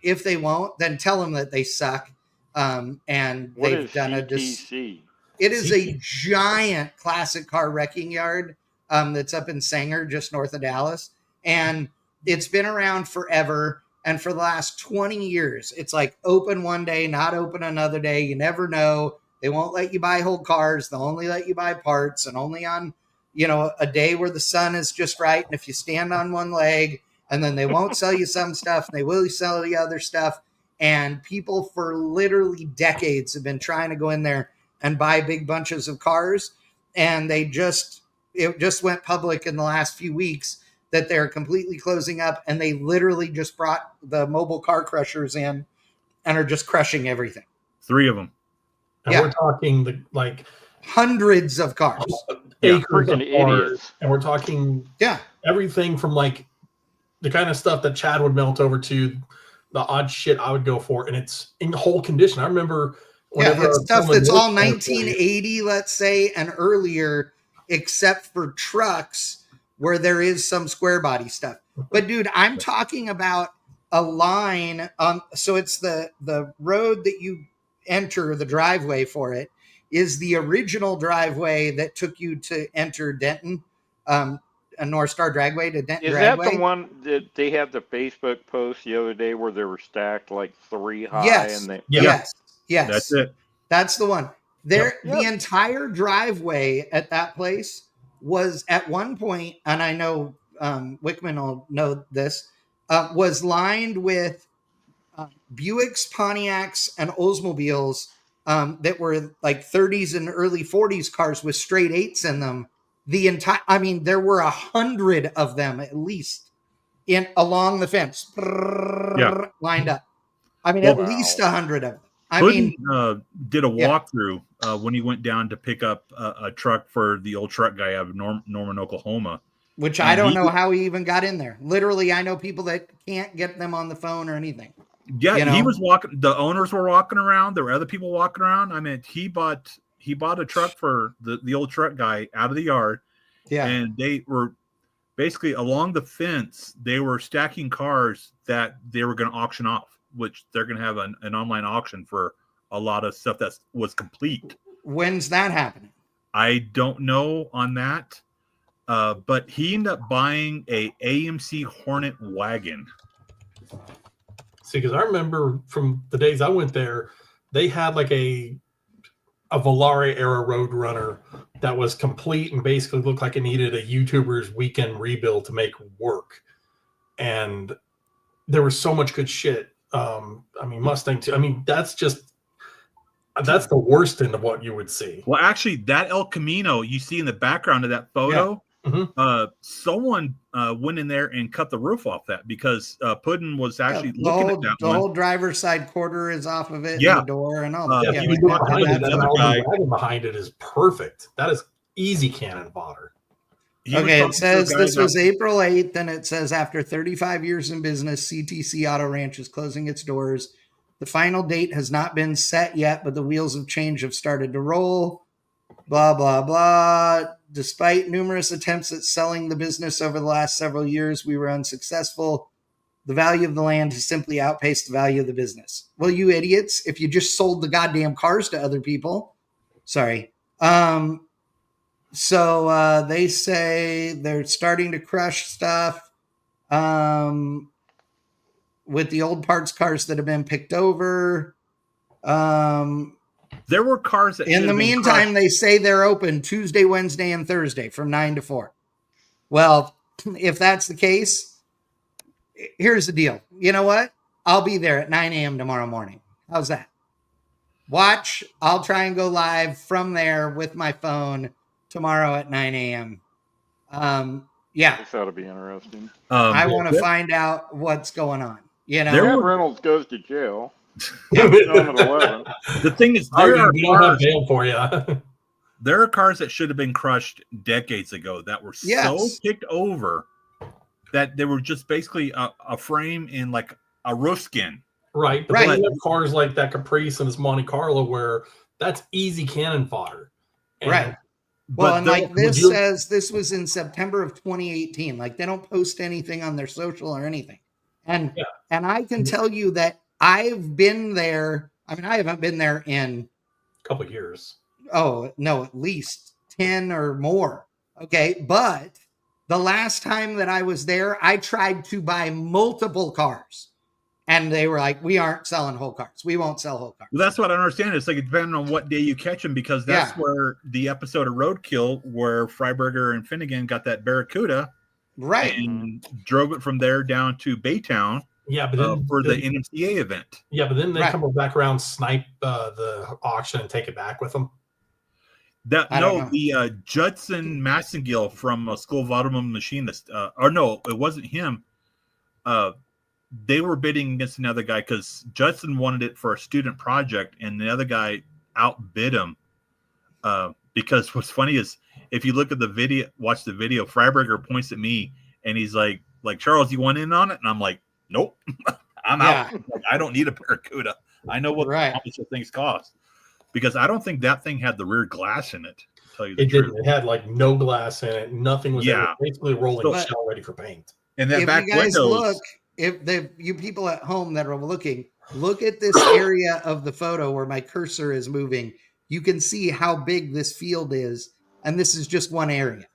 If they won't, then tell them that they suck. And they've done CTC? It is a giant classic car wrecking yard that's up in Sanger, just north of Dallas. And it's been around forever. And for the last 20 years, it's open one day, not open another day. You never know. They won't let you buy whole cars. They'll only let you buy parts, and only on, a day where the sun is just right. And if you stand on one leg, and then they won't sell you some stuff. They will sell you other stuff. And people for literally decades have been trying to go in there and buy big bunches of cars. And it just went public in the last few weeks that they're completely closing up. And they literally just brought the mobile car crushers in and are just crushing everything. 3 of them. And we're talking hundreds of cars. Acres of cars. And we're talking everything from the kind of stuff that Chad would melt over to the odd shit I would go for, and it's in whole condition. I remember it's stuff that's all 1980, let's say, and earlier, except for trucks where there is some square body stuff. But dude, I'm talking about a line. So it's the road that you enter, the driveway for it is the original driveway that took you to enter Denton. A North Star Dragway to Denton Dragway. Is that the one that they had the Facebook post the other day where they were stacked 3 high? Yes. Yes. That's it. That's the one. The entire driveway at that place was at one point, and I know Wickman will know this, was lined with Buicks, Pontiacs, and Oldsmobiles that were like 30s and early 40s cars with straight eights in them. There were 100 of them at least along the fence, lined up. At least 100 of them. Puddin did a walkthrough when he went down to pick up a truck for the old truck guy out of Norman, Oklahoma. Which I don't know how he even got in there. Literally, I know people that can't get them on the phone or anything. Yeah, he was walking. The owners were walking around. There were other people walking around. I mean, he bought a truck for the old truck guy out of the yard. Yeah, and they were basically along the fence. They were stacking cars that they were going to auction off, which they're going to have an online auction for a lot of stuff that was complete. When's that happening? I don't know on that, but he ended up buying a AMC Hornet wagon. See, because I remember from the days I went there, they had like a Volare era Roadrunner that was complete and basically looked like it needed a YouTuber's weekend rebuild to make work. And there was so much good shit. Mustang too. That's the worst end of what you would see. Well, actually, that El Camino you see in the background of that photo, someone went in there and cut the roof off that because Puddin was actually looking at that. The whole driver's side quarter is off of it. Yeah, and the door and all. That behind it is perfect. That is easy cannon fodder. Okay, it says this was April 8th, and it says after 35 years in business, CTC Auto Ranch is closing its doors. The final date has not been set yet, but the wheels of change have started to roll. Blah, blah, blah. Despite numerous attempts at selling the business over the last several years, we were unsuccessful. The value of the land has simply outpaced the value of the business. Well, you idiots, if you just sold the goddamn cars to other people. Sorry. So they say they're starting to crush stuff with the old parts cars that have been picked over. There were cars that in the meantime, they say they're open Tuesday, Wednesday, and Thursday from 9 to 4. Well, if that's the case, here's the deal. You know what? I'll be there at 9 a.m. tomorrow morning. How's that? Watch. I'll try and go live from there with my phone tomorrow at 9 a.m. Yeah. This ought to be interesting. I want to find out what's going on. Matt Reynolds goes to jail. The thing is, there are cars for you. There are cars that should have been crushed decades ago that were so kicked over that they were just basically a frame in like a roof skin. Right. But then you have cars like that Caprice and this Monte Carlo where that's easy cannon fodder. Right. Well, and like this says this was in September of 2018. Like they don't post anything on their social or anything. And I can tell you that I've been there. I haven't been there in a couple of years. Oh, no, at least 10 or more. Okay. But the last time that I was there, I tried to buy multiple cars. And they were like, we aren't selling whole cars. We won't sell whole cars. Well, that's what I understand. It's like, depending on what day you catch them, because that's where the episode of Roadkill, where Freiberger and Finnegan got that Barracuda. Right. And drove it from there down to Baytown. Yeah, but then, for the NMCA event. Yeah, but then they come back around, snipe the auction, and take it back with them. The Judson Massengill from School of Automotive Machinist, or no, it wasn't him. They were bidding against another guy because Judson wanted it for a student project, and the other guy outbid him. Because what's funny is if you look at the video, watch the video, Freiberger points at me and he's like Charles, you want in on it? And I'm like, nope, I'm out. Like, I don't need a Barracuda. I know what how much the things cost, because I don't think that thing had the rear glass in it. To tell you the truth, it had like no glass in it. Nothing was basically rolling shell ready for paint. And that back windows. You people at home that are looking, look at this area of the photo where my cursor is moving. You can see how big this field is, and this is just one area.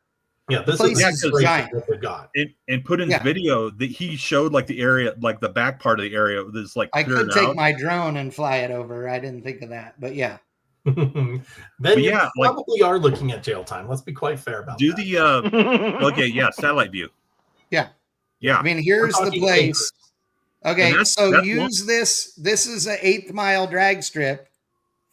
Yeah, this is giant. What we got. And put in the video that he showed, like the area, like the back part of the area. This like I could take my drone and fly it over. I didn't think of that, but yeah. Then you probably are looking at jail time. Let's be quite fair about that. satellite view. Yeah. Yeah. I mean, here's the place. Okay, so that's use this. This is an 1/8 mile drag strip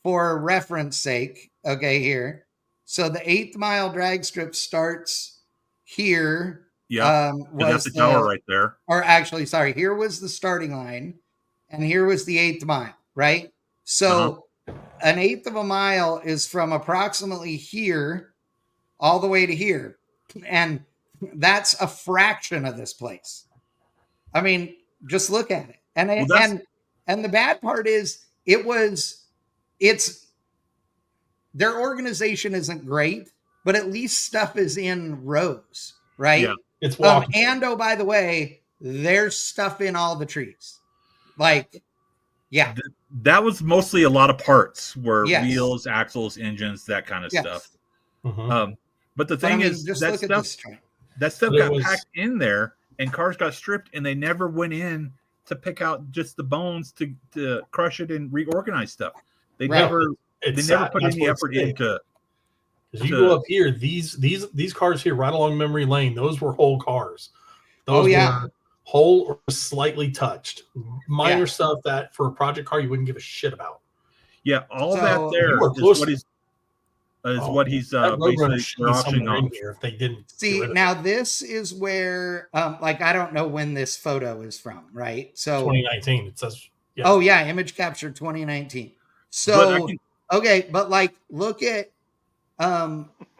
for reference sake. Okay, here. So the 1/8 mile drag strip starts here. Yeah. That's the tower right there. Or actually, sorry, here was the starting line, and here was the 1/8 mile, right? So an 1/8 of a mile is from approximately here all the way to here. And that's a fraction of this place. I mean, just look at it. And the bad part is it's their organization isn't great, but at least stuff is in rows, right? Yeah, it's walking. And oh, by the way, there's stuff in all the trees. Like, yeah. That was mostly a lot of parts were Yes. wheels, axles, engines, that kind of Yes. stuff. Mm-hmm. But the thing is, just that look stuff, at this train. that stuff got packed in there, and cars got stripped, and they never went in to pick out just the bones to crush it and reorganize stuff. They never put any effort into. As you go up here, these cars here, right along memory lane, those were whole cars. Those were whole or slightly touched. Minor stuff that for a project car you wouldn't give a shit about. Yeah, all that there is what he's basically auctioning off. Here if they didn't see. Now this is where, like, I don't know when this photo is from, right? So 2019. It says. Yeah. Oh yeah, image capture 2019. So but like, look at.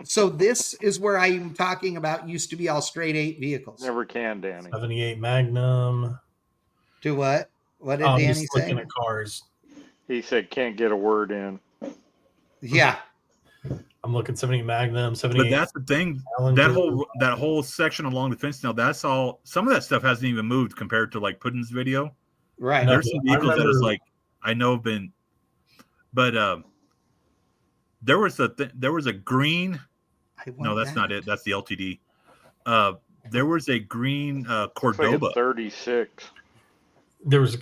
So this is where I'm talking about used to be all straight 8 vehicles. Never can, Danny. 78 Magnum. Do what? What did Danny say? Looking at cars. He said can't get a word in. Yeah. I'm looking 78 Magnum, 78. But that's the thing. That whole section along the fence now, that's all. Some of that stuff hasn't even moved compared to like Puddin's video. Right. There's some vehicles that is like I know have been, but there was a green. No, that's not it. That's the LTD. There was a green Cordoba. Like 36. There was.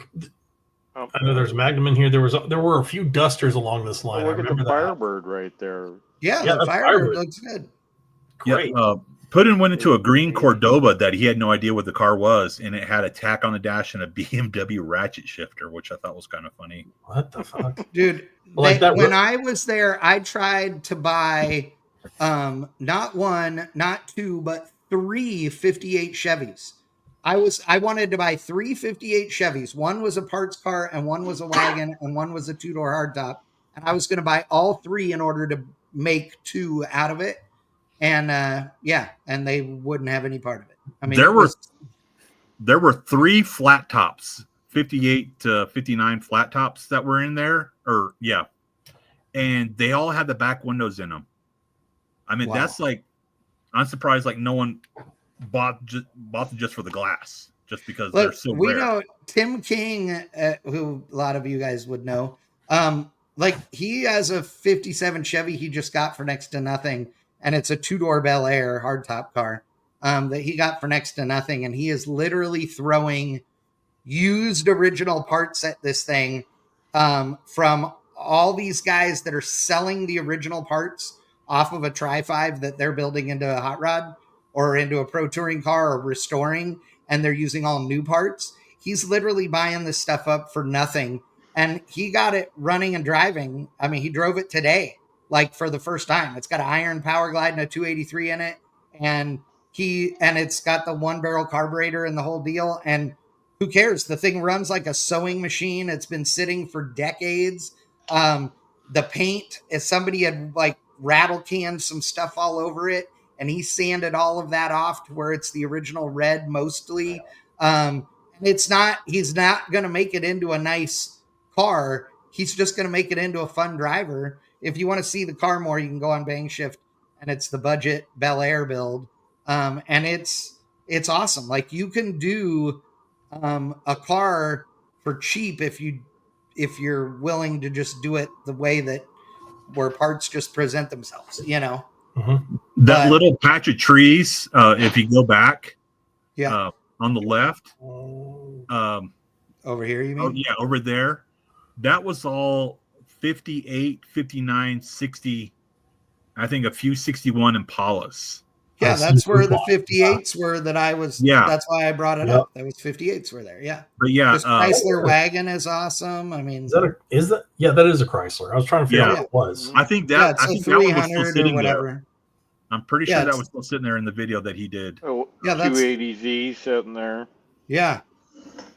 I know there's Magnum in here. There were a few Dusters along this line. Look at the Firebird right there. Yeah, the Firebird looks good. Great. Yeah, Puddin went into a green Cordoba that he had no idea what the car was, and it had a tack on the dash and a BMW ratchet shifter, which I thought was kind of funny. What the fuck, dude? When I was there, I tried to buy not 1, not 2, but 3 58 Chevys. I wanted to buy 3 58 Chevys. One was a parts car, and one was a wagon, and one was a 2-door hardtop. And I was going to buy all 3 in order to make 2 out of it. And and they wouldn't have any part of it. I mean, there were 3 flat tops, 58 to 59 flat tops that were in there, and they all had the back windows in them. I mean, that's like, I'm surprised like no one bought them just for the glass, just because they're so rare. We know Tim King, who a lot of you guys would know. Like, he has a 57 Chevy he just got for next to nothing, and it's a 2-door Bel Air hardtop car that he got for next to nothing, and he is literally throwing used original parts at this thing from all these guys that are selling the original parts off of a Tri-5 that they're building into a hot rod or into a pro touring car or restoring, and they're using all new parts. He's literally buying this stuff up for nothing. And he got it running and driving. I mean, he drove it today, like for the first time. It's got an iron power glide and a 283 in it. And it's got the 1-barrel carburetor and the whole deal. And who cares? The thing runs like a sewing machine. It's been sitting for decades. The paint, if somebody had like rattle canned some stuff all over it, and he sanded all of that off to where it's the original red mostly. He's not going to make it into a nice car. He's just going to make it into a fun driver. If you want to see the car more, you can go on Bang Shift, and it's the budget Bel Air build. And it's awesome. Like, you can do a car for cheap if you're willing to just do it the way that where parts just present themselves, you know. Mm-hmm. That little patch of trees, if you go back, on the left, over here, you mean? Oh, yeah, over there. That was all 58, 59, 60. I think a few 61 Impalas. Yeah, that's where the 58s were that I was. Yeah. That's why I brought it up. That was 58s were there. Yeah. But yeah, this Chrysler wagon is awesome. I mean, is that? Yeah, that is a Chrysler. I was trying to figure out what it was. I think that. Yeah, it's I think a that one was still 300 or sitting whatever. there. I'm pretty sure that was still sitting there in the video that he did. Oh, yeah, that's 280Z sitting there. Yeah.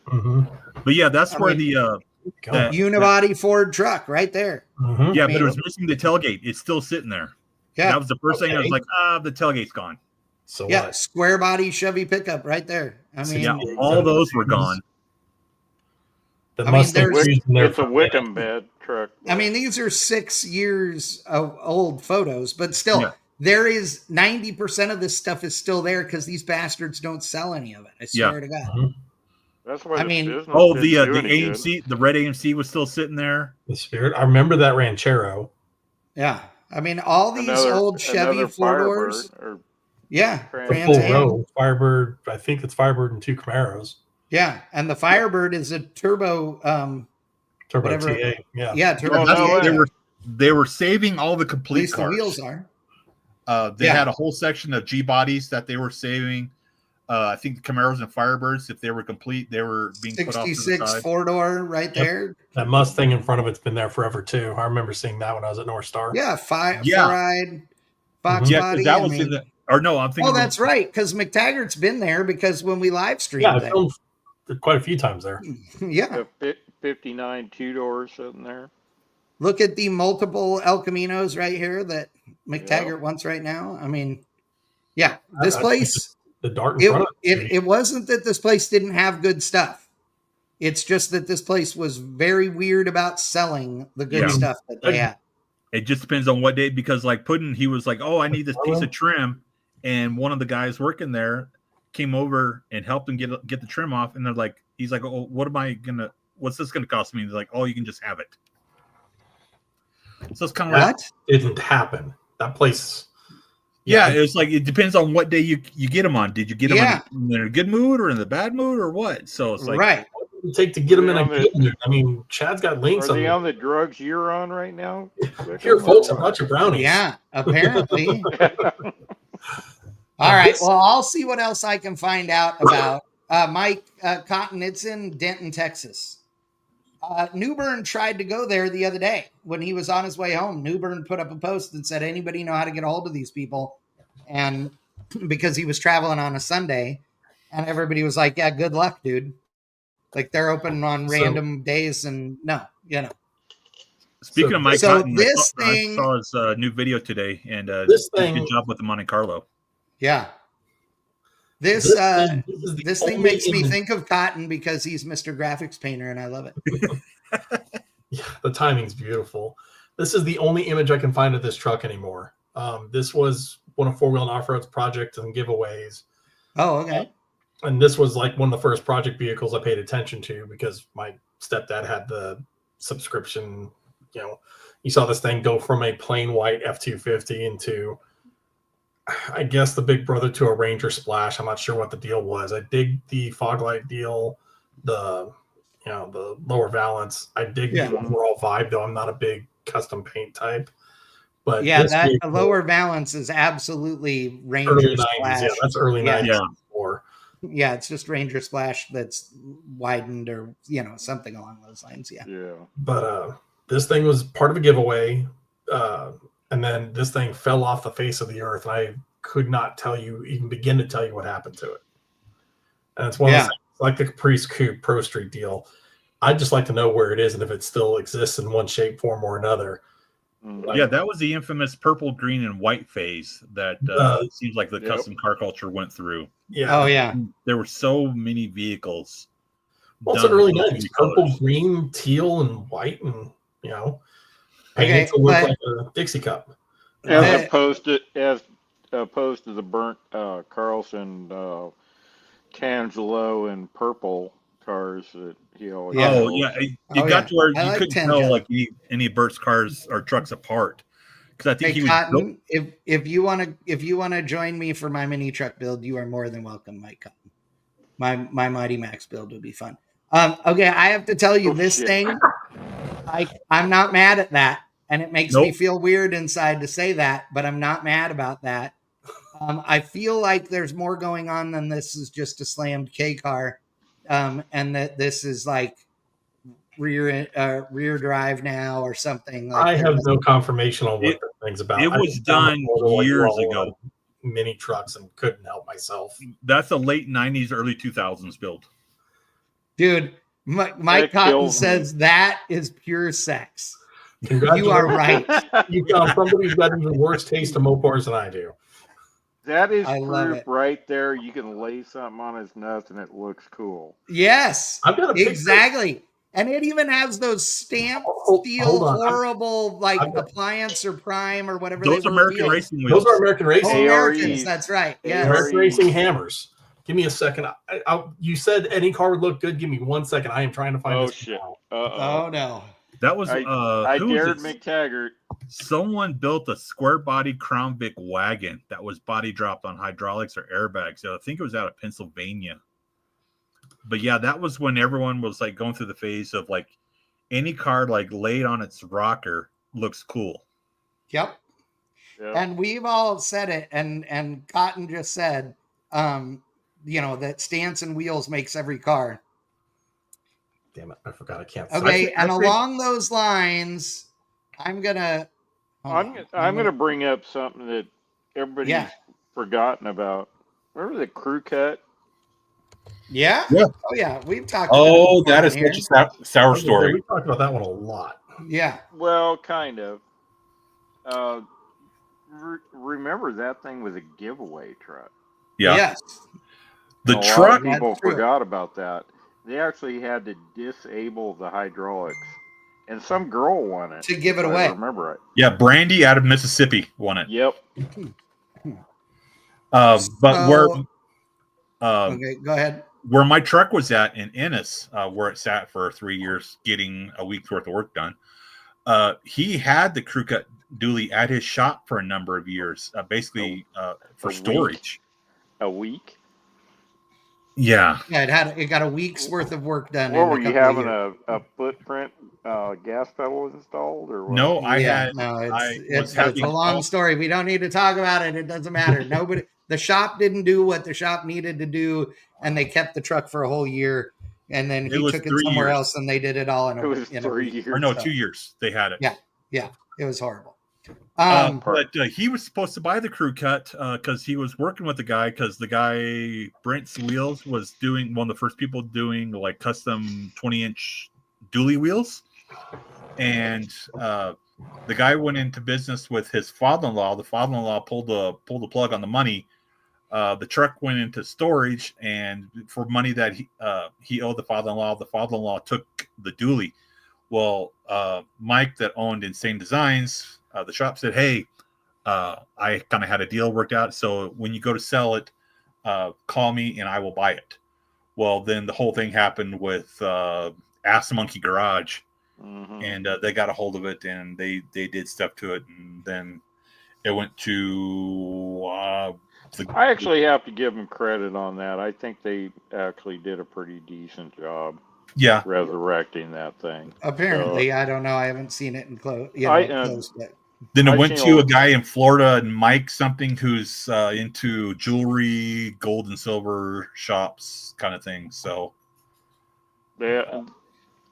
Mm-hmm. But yeah, that's where mean, that unibody Ford truck right there. Mm-hmm. Yeah, but it was missing the tailgate. It's still sitting there. Yeah, that was the first thing I was like, the tailgate's gone. So yeah, what? square body Chevy pickup right there. I mean, yeah, all those were gone. The I mean, Mustang it's a Wickham bed truck. I mean, these are 6 years of old photos, but still, there is 90% of this stuff is still there because these bastards don't sell any of it. I swear to God. Mm-hmm. That's why I mean, business the AMC, good. The red AMC was still sitting there. The Spirit. I remember that Ranchero. Yeah, I mean, all these old Chevy 4-doors. Yeah, full row Firebird. I think it's Firebird and 2 Camaros. Yeah, and the Firebird is a turbo. Turbo whatever. TA. Yeah, yeah, turbo TA. They were saving all the complete At least cars. the wheels are. They had a whole section of G bodies that they were saving. I think the Camaros and Firebirds, if they were complete, they were being put off to the side. 66 4-door right there. That Mustang in front of it's been there forever too. I remember seeing that when I was at North Star. Yeah, four-eyed Fox body. That was in the. Or no, I'm thinking. Oh, that's right, because McTaggart's been there because when we live streamed, I filmed quite a few times there. Yeah, 59 2-doors sitting there. Look at the multiple El Caminos right here that McTaggart wants right now. I mean, this place. The dart in front of it wasn't that this place didn't have good stuff. It's just that this place was very weird about selling the good stuff that they had. It just depends on what day, because like Puddin', he was like, "Oh, I need this piece of trim," and one of the guys working there came over and helped him get the trim off, and they're like, he's like, "Oh, what's this gonna cost me?" And they're like, "Oh, you can just have it." So it's kind of like it didn't happen. That place. Yeah, it's like it depends on what day you get them on. Did you get them in a good mood or in the bad mood or what? So it's like, right. What does it take to get them in a good mood? I mean, Chad's got links. Are they on the drugs you're on right now? Here, folks, I'm not your brownies. Yeah, apparently. All right. Well, I'll see what else I can find out about Mike Cotton. It's in Denton, Texas. Newbern tried to go there the other day when he was on his way home. Newbern put up a post and said, anybody know how to get a hold of these people? And because he was traveling on a Sunday, and everybody was like, yeah, good luck, dude. Like they're open on random days and Speaking of Mike Cotton, I saw his new video today, and this thing, good job with the Monte Carlo. Yeah. This thing makes me think of Cotton because he's Mr. Graphics Painter, and I love it. Yeah, the timing's beautiful. This is the only image I can find of this truck anymore. This was one of 4-Wheel and Off-Road's projects and giveaways. Oh, okay. And this was like one of the first project vehicles I paid attention to because my stepdad had the subscription. You saw this thing go from a plain white F-250 into, I guess, the big brother to a Ranger Splash. I'm not sure what the deal was. I dig the fog light deal, the lower valance. I dig the overall vibe, though. I'm not a big custom paint type. But that lower valance is absolutely Ranger early Splash. 90s. Yeah, that's early 90s. Yeah, it's just Ranger Splash that's widened or something along those lines. Yeah. But this thing was part of a giveaway. And then this thing fell off the face of the earth, and I could not begin to tell you what happened to it. And it's one of those things, like the Caprice Coupe Pro Street deal. I'd just like to know where it is and if it still exists in one shape, form, or another. That was the infamous purple, green, and white phase that it seems like the custom car culture went through. Yeah. Oh, yeah. There were so many vehicles. Well, it's an early 90s. Purple, green, teal, and white, and painted to look like a Dixie cup. As opposed to the burnt Carlson Tangelo and purple cars that he always. Oh yeah, you got to where you couldn't tell like any of Bert's cars or trucks apart. Because I think he was. Cotton, if you want to join me for my mini truck build, you are more than welcome, Mike Cotton. My Mighty Max build would be fun. Okay, I have to tell you this thing. I'm not mad at that, and it makes me feel weird inside to say that, but I'm not mad about that. I feel like there's more going on than this is just a slammed K car, and that this is like rear drive now or something. Like I have no confirmation on what the thing's about. It was done years ago. Mini trucks and couldn't help myself. That's a late 90s, early 2000s build. Dude, Mike Cotton says that is pure sex. You are right. You found somebody who's got even worse taste in Mopars than I do. That is proof right there. You can lay something on his nuts and it looks cool. Yes, I've got a exactly. And it even has those stamped steel, horrible, like Appliance or Prime or whatever. Those American Racing wheels. Those are American Racing. Oh, Americans, that's right. Yeah, American Racing hammers. Give me a second. You said any car would look good. Give me 1 second. I am trying to find this. Shit. Oh no. That was I dared McTaggart. Someone built a square body Crown Vic wagon that was body dropped on hydraulics or airbags. So I think it was out of Pennsylvania. But yeah, that was when everyone was like going through the phase of like any car like laid on its rocker looks cool. Yep. And we've all said it, and Cotton just said, that stance and wheels makes every car. Damn it, I forgot I can't. Okay, and along those lines, I'm gonna bring up something that everybody's forgotten about. Remember the crew cut? Yeah. Yeah. Oh yeah, we've talked. Oh, that is such a sour story. We talked about that one a lot. Yeah. Well, kind of. Remember that thing was a giveaway truck. Yeah. Yes. The a truck. lot of people forgot about that. They actually had to disable the hydraulics, and some girl won it to give it away. I remember right? Yeah, Brandy out of Mississippi won it. Yep. But where? Okay, go ahead. Where my truck was at in Ennis, where it sat for 3 years, getting a week's worth of work done. He had the crew cut dually at his shop for a number of years, basically for storage. A week. Yeah. Yeah, it got a week's worth of work done. What were you having a footprint gas pedal installed or what? No, it's a long story. We don't need to talk about it. It doesn't matter. The shop didn't do what the shop needed to do, and they kept the truck for a whole year, and then he took it somewhere else, and they did it all in a week. 3 years. Or no, 2 years. They had it. Yeah, it was horrible. But he was supposed to buy the crew cut because he was working with the guy, because the guy Brent's Wheels was doing one of the first people doing like custom 20-inch dually wheels, and the guy went into business with his father-in-law. The father-in-law pulled the plug on the money. The truck went into storage, and for money that he owed the father-in-law took the dually. Well, Mike that owned Insane Designs, the shop said, "Hey, I kind of had a deal worked out. So when you go to sell it, call me and I will buy it." Well, then the whole thing happened with Ass Monkey Garage, and they got a hold of it and they did stuff to it, and then it went to. I actually have to give them credit on that. I think they actually did a pretty decent job. Yeah, resurrecting that thing. Apparently, I don't know. I haven't seen it in close. Close yet. Then it went to a guy in Florida, and Mike something, who's into jewelry, gold and silver shops, kind of thing. So, I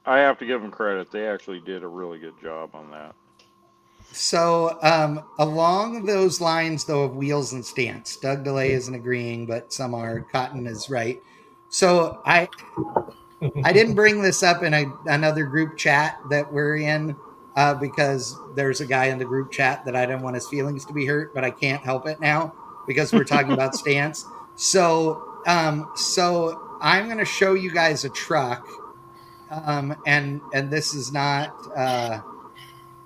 have to give them credit. They actually did a really good job on that. So, along those lines, though, of wheels and stance, Doug DeLay isn't agreeing, but some are. Cotton is right. So I didn't bring this up in another group chat that we're in because there's a guy in the group chat that I don't want his feelings to be hurt, but I can't help it now because we're talking about stance. So I'm going to show you guys a truck, and this is not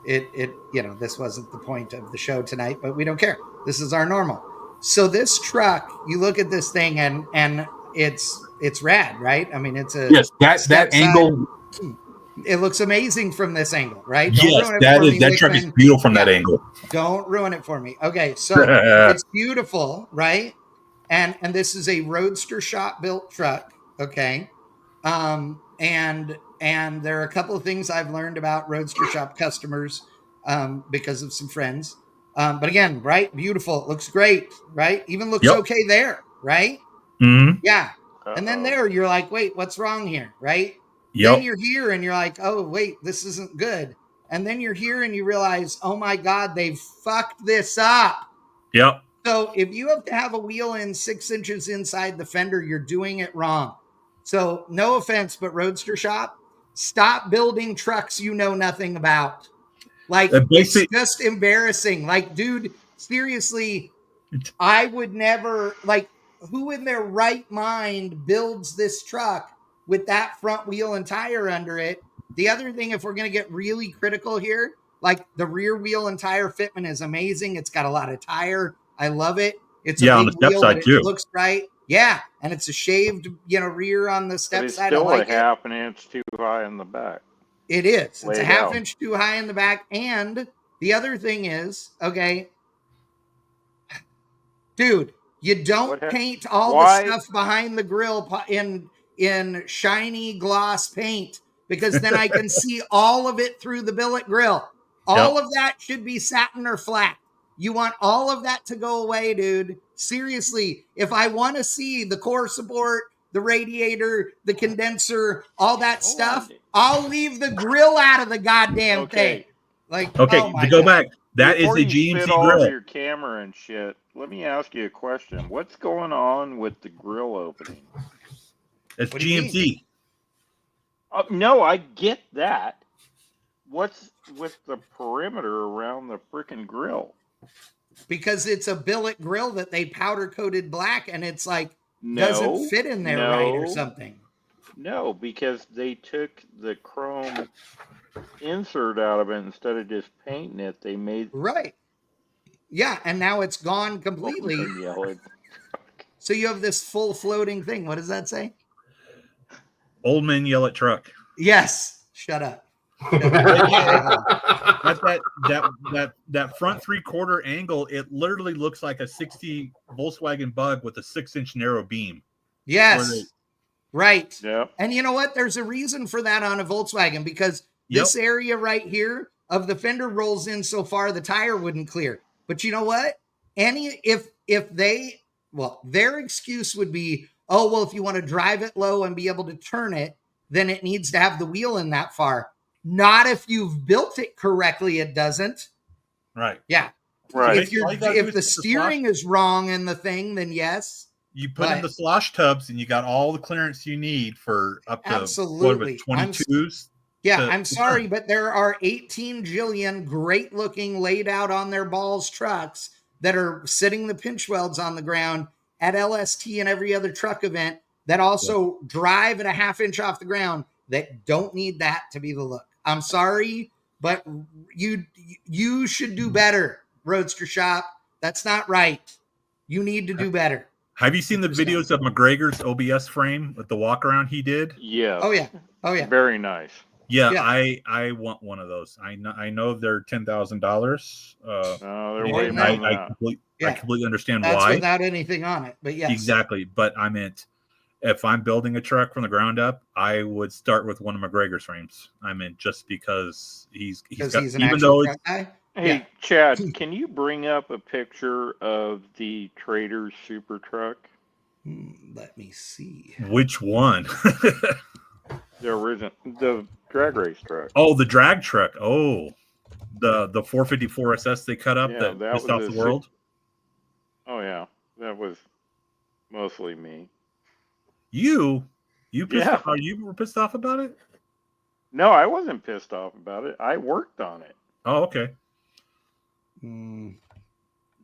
this wasn't the point of the show tonight, but we don't care. This is our normal. So this truck, you look at this thing and it's rad, right? I mean, it's that angle. It looks amazing from this angle, right? That truck is beautiful from that angle. Don't ruin it for me. Okay, so it's beautiful, right? And this is a Roadster shop built truck, okay? And there are a couple of things I've learned about Roadster shop customers because of some friends. But again, right? Beautiful. It looks great, right? Even looks Yep. okay there, right? Mm-hmm. Yeah. And then there you're like, wait, what's wrong here, right? Yep. Then you're here and you're like, oh, wait, this isn't good. And then you're here and you realize, oh my God, they've fucked this up. Yep. So if you have to have a wheel in 6 inches inside the fender, you're doing it wrong. So no offense, but Roadster Shop, stop building trucks you know nothing about. Like, it's just embarrassing. Like, dude, seriously, I would never, like, who in their right mind builds this truck with that front wheel and tire under it? The other thing, if we're going to get really critical here, like, the rear wheel and tire fitment is amazing. It's got a lot of tire. I love it. It's a big on the step wheel, side but it too. looks right. Yeah, and it's a shaved, rear on the step side. Still I like a half an inch too high in the back. It is. It's a half inch too high in the back. And the other thing is, okay, dude, you don't paint all the stuff behind the grill in shiny gloss paint, because then I can see all of it through the billet grill. All of that should be satin or flat. You want all of that to go away, dude. Seriously, if I want to see the core support, the radiator, the condenser, all that stuff, I'll leave the grill out of the goddamn thing. Like, okay, to go back, that is a GMC all grill. Over your camera and shit, let me ask you a question. What's going on with the grill opening? It's GMC. No, I get that. What's with the perimeter around the freaking grill? Because it's a billet grill that they powder coated black, and it's like doesn't fit in there right or something. No, because they took the chrome insert out of it instead of just painting it. They made right. Yeah, and now it's gone completely. So you have this full floating thing. What does that say? Old men yell at truck. Yes. Shut up. that front 3/4 angle, it literally looks like a 60 Volkswagen Bug with a 6-inch narrow beam. Yes. Right. Yeah. And you know what? There's a reason for that on a Volkswagen, because this area right here of the fender rolls in so far the tire wouldn't clear. But you know what? Their excuse would be, oh, well, if you want to drive it low and be able to turn it, then it needs to have the wheel in that far. Not if you've built it correctly, it doesn't. Right. Yeah. Right. If the steering is wrong in the thing, then yes. You put in the slosh tubs and you got all the clearance you need for up to absolutely 22s. I'm sorry, but there are 18 jillion great looking laid out on their balls trucks that are sitting the pinch welds on the ground at LST and every other truck event that also drive at a half inch off the ground that don't need that to be the look. I'm sorry, but you should do better, Roadster Shop. That's not right. You need to do better. Have you seen the videos of McGregor's OBS frame with the walk around he did? Yeah. Oh yeah. Very nice. Yeah. I want one of those. I know they're $10,000. They're way more than that. I completely understand That's why. without anything on it, but yes. Exactly. But I meant, if I'm building a truck from the ground up, I would start with one of McGregor's frames. I mean, just because he's got, he's an even though truck guy. Hey, Chad, can you bring up a picture of the Trader's Super Truck? Let me see. Which one? The drag race truck. Oh, the drag truck. Oh, the 454 SS they cut up that pissed off the world. Oh yeah, that was mostly me. You were pissed off about it? No, I wasn't pissed off about it. I worked on it. Oh, okay. And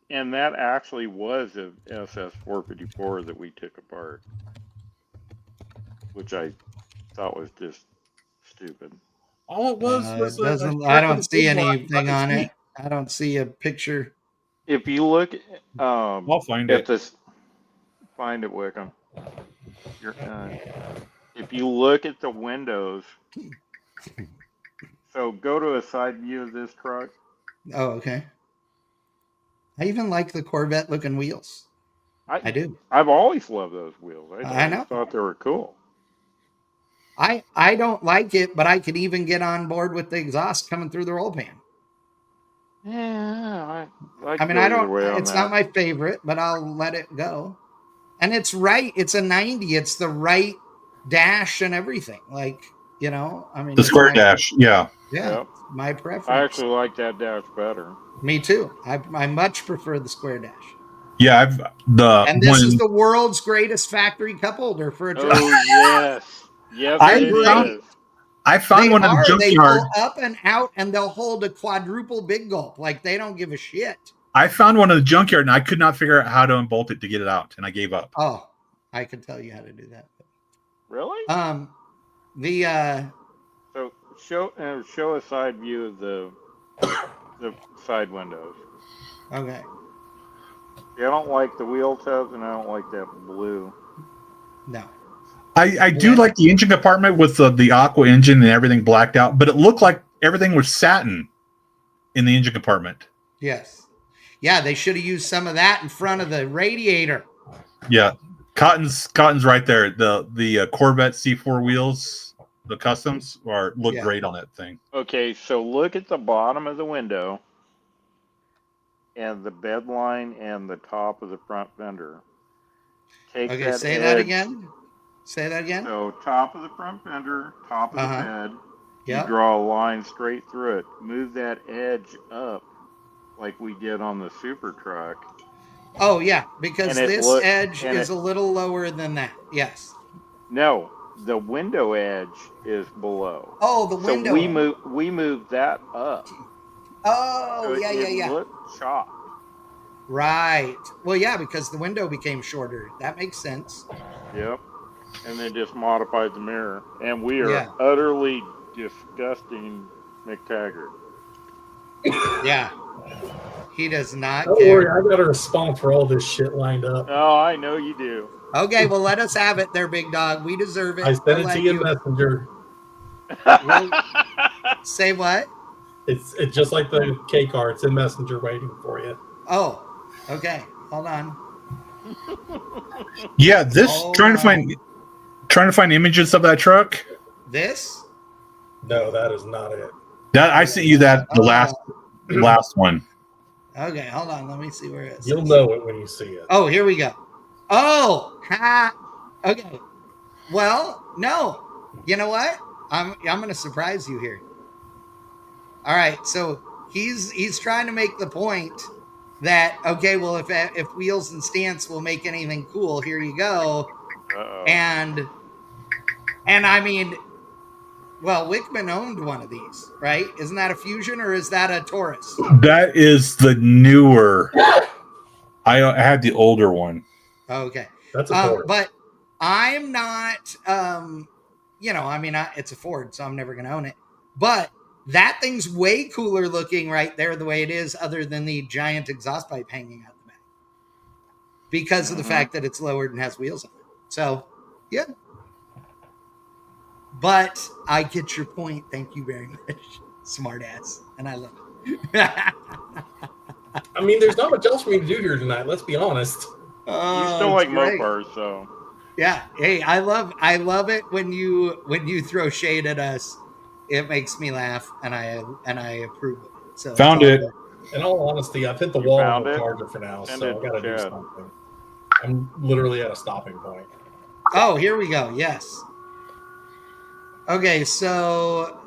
that actually was a SS 454 that we took apart, which I thought was just stupid. All it was I don't see anything on it. I don't see a picture. If you look, I'll find it. Find it, Wickham. If you look at the windows, so go to a side view of this truck. Oh, okay. I even like the Corvette looking wheels. I do. I've always loved those wheels. I know. Thought they were cool. I don't like it, but I could even get on board with the exhaust coming through the roll pan. Yeah, I mean, I don't. It's not my favorite, but I'll let it go. And it's right. It's a 90. It's the right dash and everything. Like, you know, I mean, The square dash. Yeah. Yeah, yep. My preference. I actually like that dash better. Me too. I much prefer the square dash. Yeah, and this is the world's greatest factory cup holder for a truck. Oh yes, yes, I found one in the junkyard. They pull up and out, and they'll hold a quadruple big gulp. Like they don't give a shit. I found one in the junkyard, and I could not figure out how to unbolt it to get it out, and I gave up. Oh, I can tell you how to do that. Really? So show a side view of the side windows. Okay. I don't like the wheel tubs, and I don't like that blue. No. I do like the engine compartment with the aqua engine and everything blacked out, but it looked like everything was satin in the engine compartment. Yes. Yeah, they should have used some of that in front of the radiator. Yeah. Cotton's right there. The Corvette C4 wheels, the customs, look great on that thing. Okay, so look at the bottom of the window and the bed line and the top of the front fender. Say that again. Say that again. So top of the front fender, top of the bed. You draw a line straight through it. Move that edge up like we did on the Super Truck. Oh, yeah, because this edge is a little lower than that. Yes. No, the window edge is below. Oh, the window. So we moved that up. Oh, so yeah. It looked chopped. Right. Well, yeah, because the window became shorter. That makes sense. Yep. And they just modified the mirror. And we are utterly disgusting McTaggart. Yeah. He does not Don't care. worry, I got a response for all this shit lined up. Oh, I know you do. Okay, well, let us have it there, big dog. We deserve it. I sent it to you in Messenger. Say what? It's just like the K car. It's in Messenger waiting for you. Oh, okay. Hold on. Yeah, trying to find images of that truck. This? No, that is not it. That I sent you the last one. Okay, hold on. Let me see where it is. You'll know it when you see it. Oh, here we go. Oh, okay. Well, no. You know what? I'm going to surprise you here. All right, so he's trying to make the point that if wheels and stance will make anything cool, here you go. Uh-oh. And I mean, well, Wickman owned one of these, right? Isn't that a Fusion or is that a Taurus? That is the newer. I had the older one. Okay. That's a Taurus. But I'm not, it's a Ford, so I'm never going to own it. But that thing's way cooler looking right there the way it is, other than the giant exhaust pipe hanging out the back. Because of the fact that it's lowered and has wheels on it. So, yeah. But I get your point. Thank you very much. Smart ass. And I love it. I mean, there's not much else for me to do here tonight. Let's be honest. You still like Mopars, so. Yeah. Hey, I love it when you throw shade at us. It makes me laugh, and I approve of it. So found it. In all honesty, I've hit the wall on the charger for now, so I gotta do something. I'm literally at a stopping point. Oh, here we go. Yes. Okay, so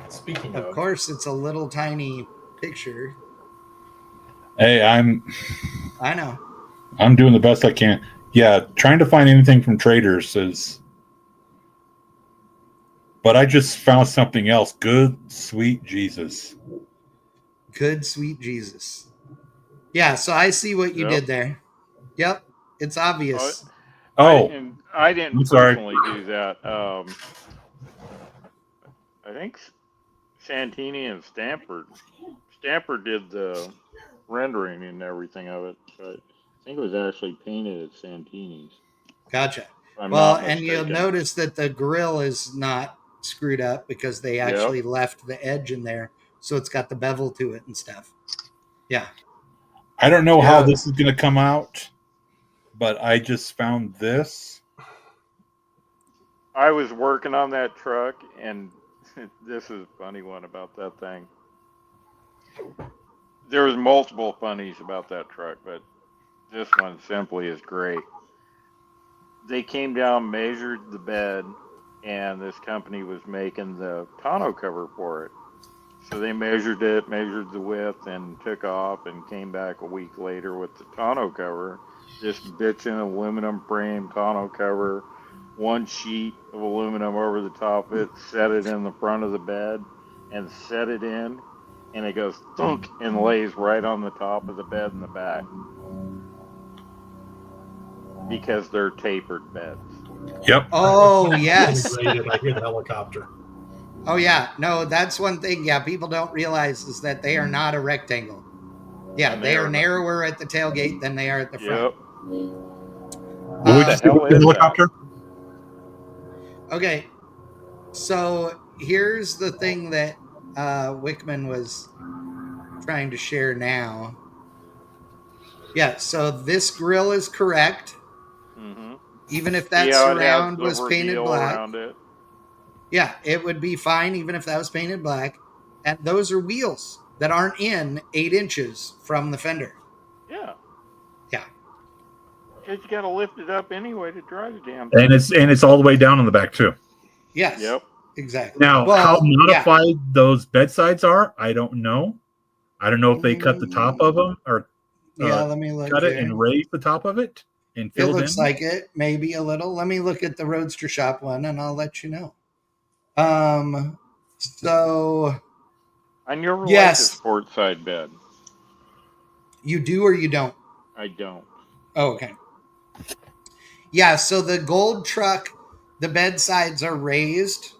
speaking of course, it's a little tiny picture. Hey, I know. I'm doing the best I can. Yeah, trying to find anything from Traders is. But I just found something else. Good, sweet Jesus. Good, sweet Jesus. Yeah, so I see what you did there. Yep, it's obvious. I didn't personally do that. I think Santini and Stamper did the rendering and everything of it, but I think it was actually painted at Santini's. Gotcha. Well, and you'll notice that the grill is not screwed up because they actually left the edge in there, so it's got the bevel to it and stuff. Yeah. I don't know how this is going to come out, but I just found this. I was working on that truck, and this is a funny one about that thing. There was multiple funnies about that truck, but this one simply is great. They came down, measured the bed, and this company was making the tonneau cover for it. So they measured it, measured the width, and took off and came back a week later with the tonneau cover. This bitchin' aluminum frame tonneau cover, one sheet of aluminum over the top of it, set it in the front of the bed, and set it in, and it goes thunk and lays right on the top of the bed in the back. Because they're tapered beds. Yep. Oh, yes. Integrated, I hear the helicopter. Oh, yeah. No, that's one thing. Yeah, people don't realize is that they are not a rectangle. Yeah, they are narrower at the tailgate than they are at the front. Yep. What would you say about the helicopter? Okay, so here's the thing that Wickman was trying to share now. Yeah, so this grill is correct. Mm-hmm. Even if that surround was painted black. Around it. Yeah, it would be fine even if that was painted black. And those are wheels that aren't in 8 inches from the fender. Yeah. Yeah. Because you got to lift it up anyway to drive the damn thing. And it's all the way down on the back too. Yes. Yep. Exactly. Now, how modified those bedsides are, I don't know. I don't know if they cut the top of them or let me look. Cut it and raise the top of it and fill it in. It looks like it, maybe a little. Let me look at the Roadster Shop one, and I'll let you know. So I never liked a sports side bed. You do or you don't? I don't. Oh, okay. Yeah, so the gold truck, the bed sides are raised,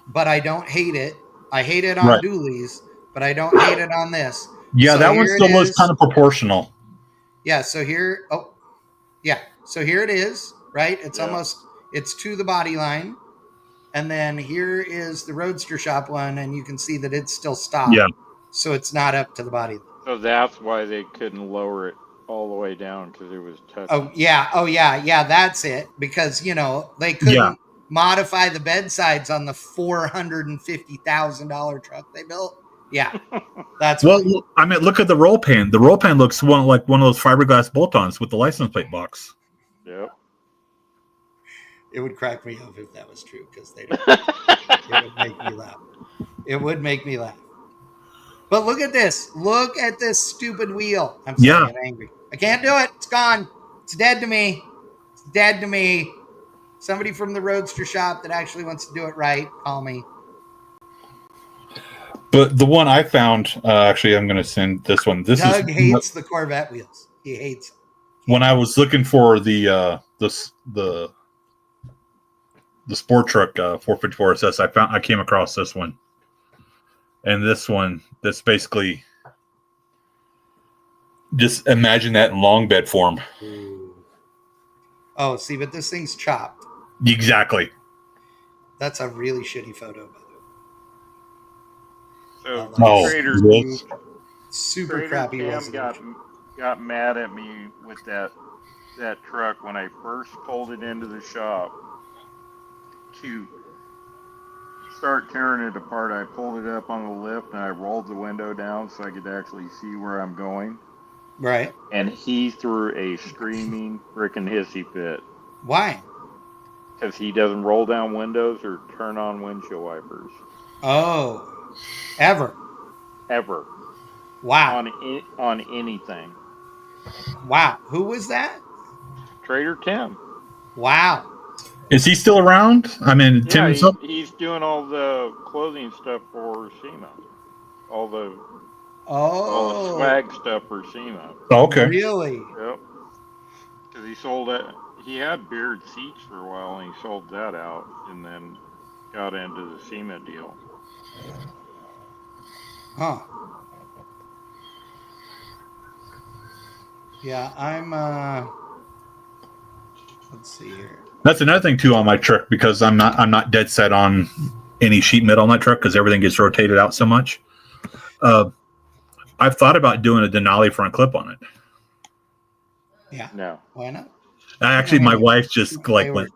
but I don't hate it. I hate it on dualies, but I don't hate it on this. Yeah, so that one still looks kind of proportional. Yeah, so here, so here it is, right? It's it's to the body line. And then here is the Roadster Shop one, and you can see that it's still stopped. Yeah. So it's not up to the body line. So that's why they couldn't lower it all the way down, because it was touching. Oh, yeah, that's it. Because, they couldn't modify the bed sides on the $450,000 truck they built. Yeah, that's I mean, look at the roll pan. The roll pan looks like one of those fiberglass bolt-ons with the license plate box. Yep. It would crack me up if that was true, because it would make me laugh. It would make me laugh. But look at this. Look at this stupid wheel. I'm sorry, I'm angry. I can't do it. It's gone. It's dead to me. It's dead to me. Somebody from the Roadster Shop that actually wants to do it right, call me. But the one I found, actually, I'm going to send this one. Doug hates the Corvette wheels. He hates them. When I was looking for the sport truck 454 SS, I came across this one, and this one that's basically just imagine that in long bed form. Ooh. Oh, see, but this thing's chopped. Exactly. That's a really shitty photo, by the way. So super crappy. Cam got mad at me with that truck when I first pulled it into the shop to start tearing it apart. I pulled it up on the lift and I rolled the window down so I could actually see where I'm going. Right. And he threw a screaming freaking hissy fit. Why? Because he doesn't roll down windows or turn on windshield wipers. Oh. Ever. Wow. On anything. Wow. Who was that? Trader Tim. Wow. Is he still around? I mean, yeah, he's doing all the clothing stuff for SEMA. All the swag stuff for SEMA. Oh, okay. Really? Yep. Because he sold that. He had Beard seats for a while, and he sold that out, and then got into the SEMA deal. Huh. Yeah, I'm let's see here. That's another thing too on my truck, because I'm not dead set on any sheet metal on my truck because everything gets rotated out so much. I've thought about doing a Denali front clip on it. Yeah. No. Why not? Actually, my wife just went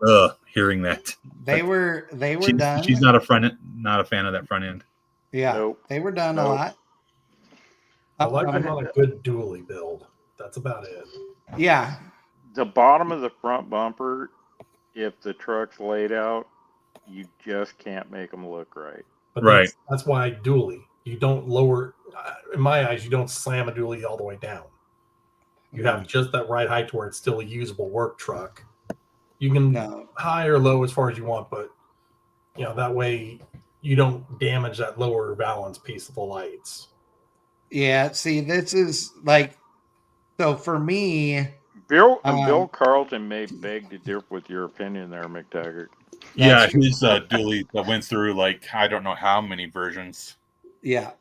hearing that. They were done. She's not a fan of that front end. Yeah. Nope. They were done a lot. I like them on a good dually build. That's about it. Yeah. The bottom of the front bumper, if the truck's laid out, you just can't make them look right. But Right. that's why dually. You don't lower, in my eyes, you don't slam a dually all the way down. You have just that right height to where it's still a usable work truck. You can high or low as far as you want, but that way you don't damage that lower balance piece of the lights. Yeah, see, this is like, so for me, Bill Carlton may beg to differ with your opinion there, McTaggart. Yeah, his dually that went through like I don't know how many versions. Yeah.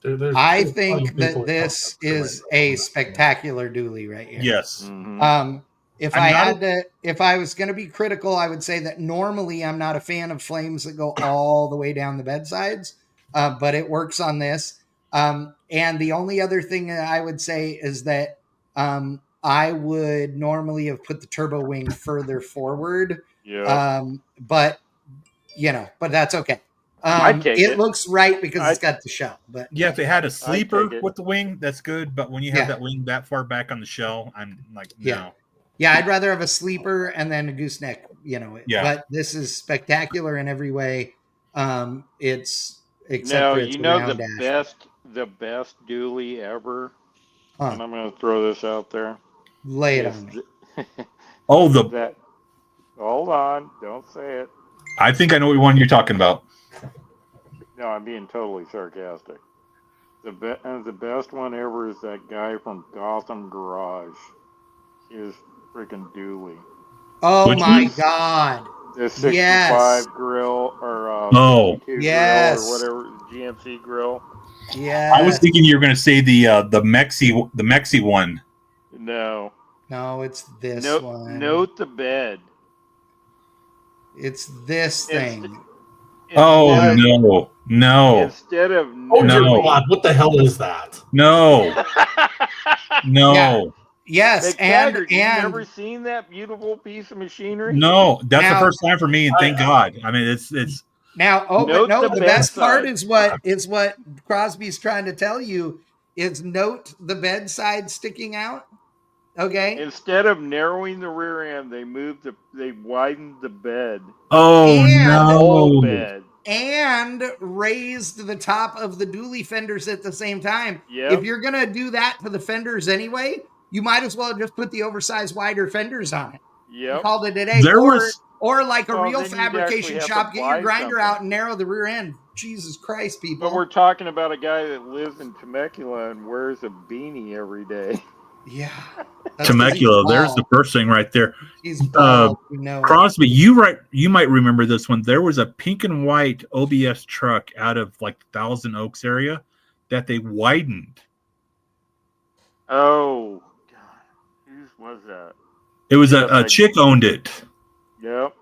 I think that this is a spectacular dually right here. Yes. Mm-hmm. If I was going to be critical, I would say that normally I'm not a fan of flames that go all the way down the bedsides, but it works on this. And the only other thing that I would say is that I would normally have put the turbo wing further forward. Yeah. But that's okay. It looks right because it's got the shell. But yeah, if it had a sleeper with the wing, that's good. But when you have that wing that far back on the shell, I'm like, no. Yeah, I'd rather have a sleeper and then a gooseneck. But this is spectacular in every way. It's except for it's round the best dually ever. And I'm going to throw this out there. Lay it on me. Hold on, don't say it. I think I know what one you're talking about. No, I'm being totally sarcastic. The best one ever is that guy from Gotham Garage. His freaking dually. Oh my God! The 65 grill or 52 grill or whatever, GMC grill. Yeah. I was thinking you were going to say the Mexi one. No, it's this one. Note the bed. It's this thing. No. Instead of God, what the hell is that? No. Yeah. Yes, and you've never seen that beautiful piece of machinery? No, that's the first time for me, and thank God. I mean, it's now. The best part is what Crosby's trying to tell you is note the bedside sticking out. Okay. Instead of narrowing the rear end, they widened the bed. Whole bed. And raised the top of the dually fenders at the same time. Yep. If you're gonna do that to the fenders anyway, you might as well just put the oversized wider fenders on it. Yep. Called it a day. Or like a real fabrication shop, get your grinder out and narrow the rear end. Jesus Christ, people. But we're talking about a guy that lives in Temecula and wears a beanie every day. Yeah. Temecula, there's the first thing right there. He's bald, Crosby, you might remember this one. There was a pink and white OBS truck out of like Thousand Oaks area that they widened. Oh, God. Whose was that? It was a chick owned it. Yep.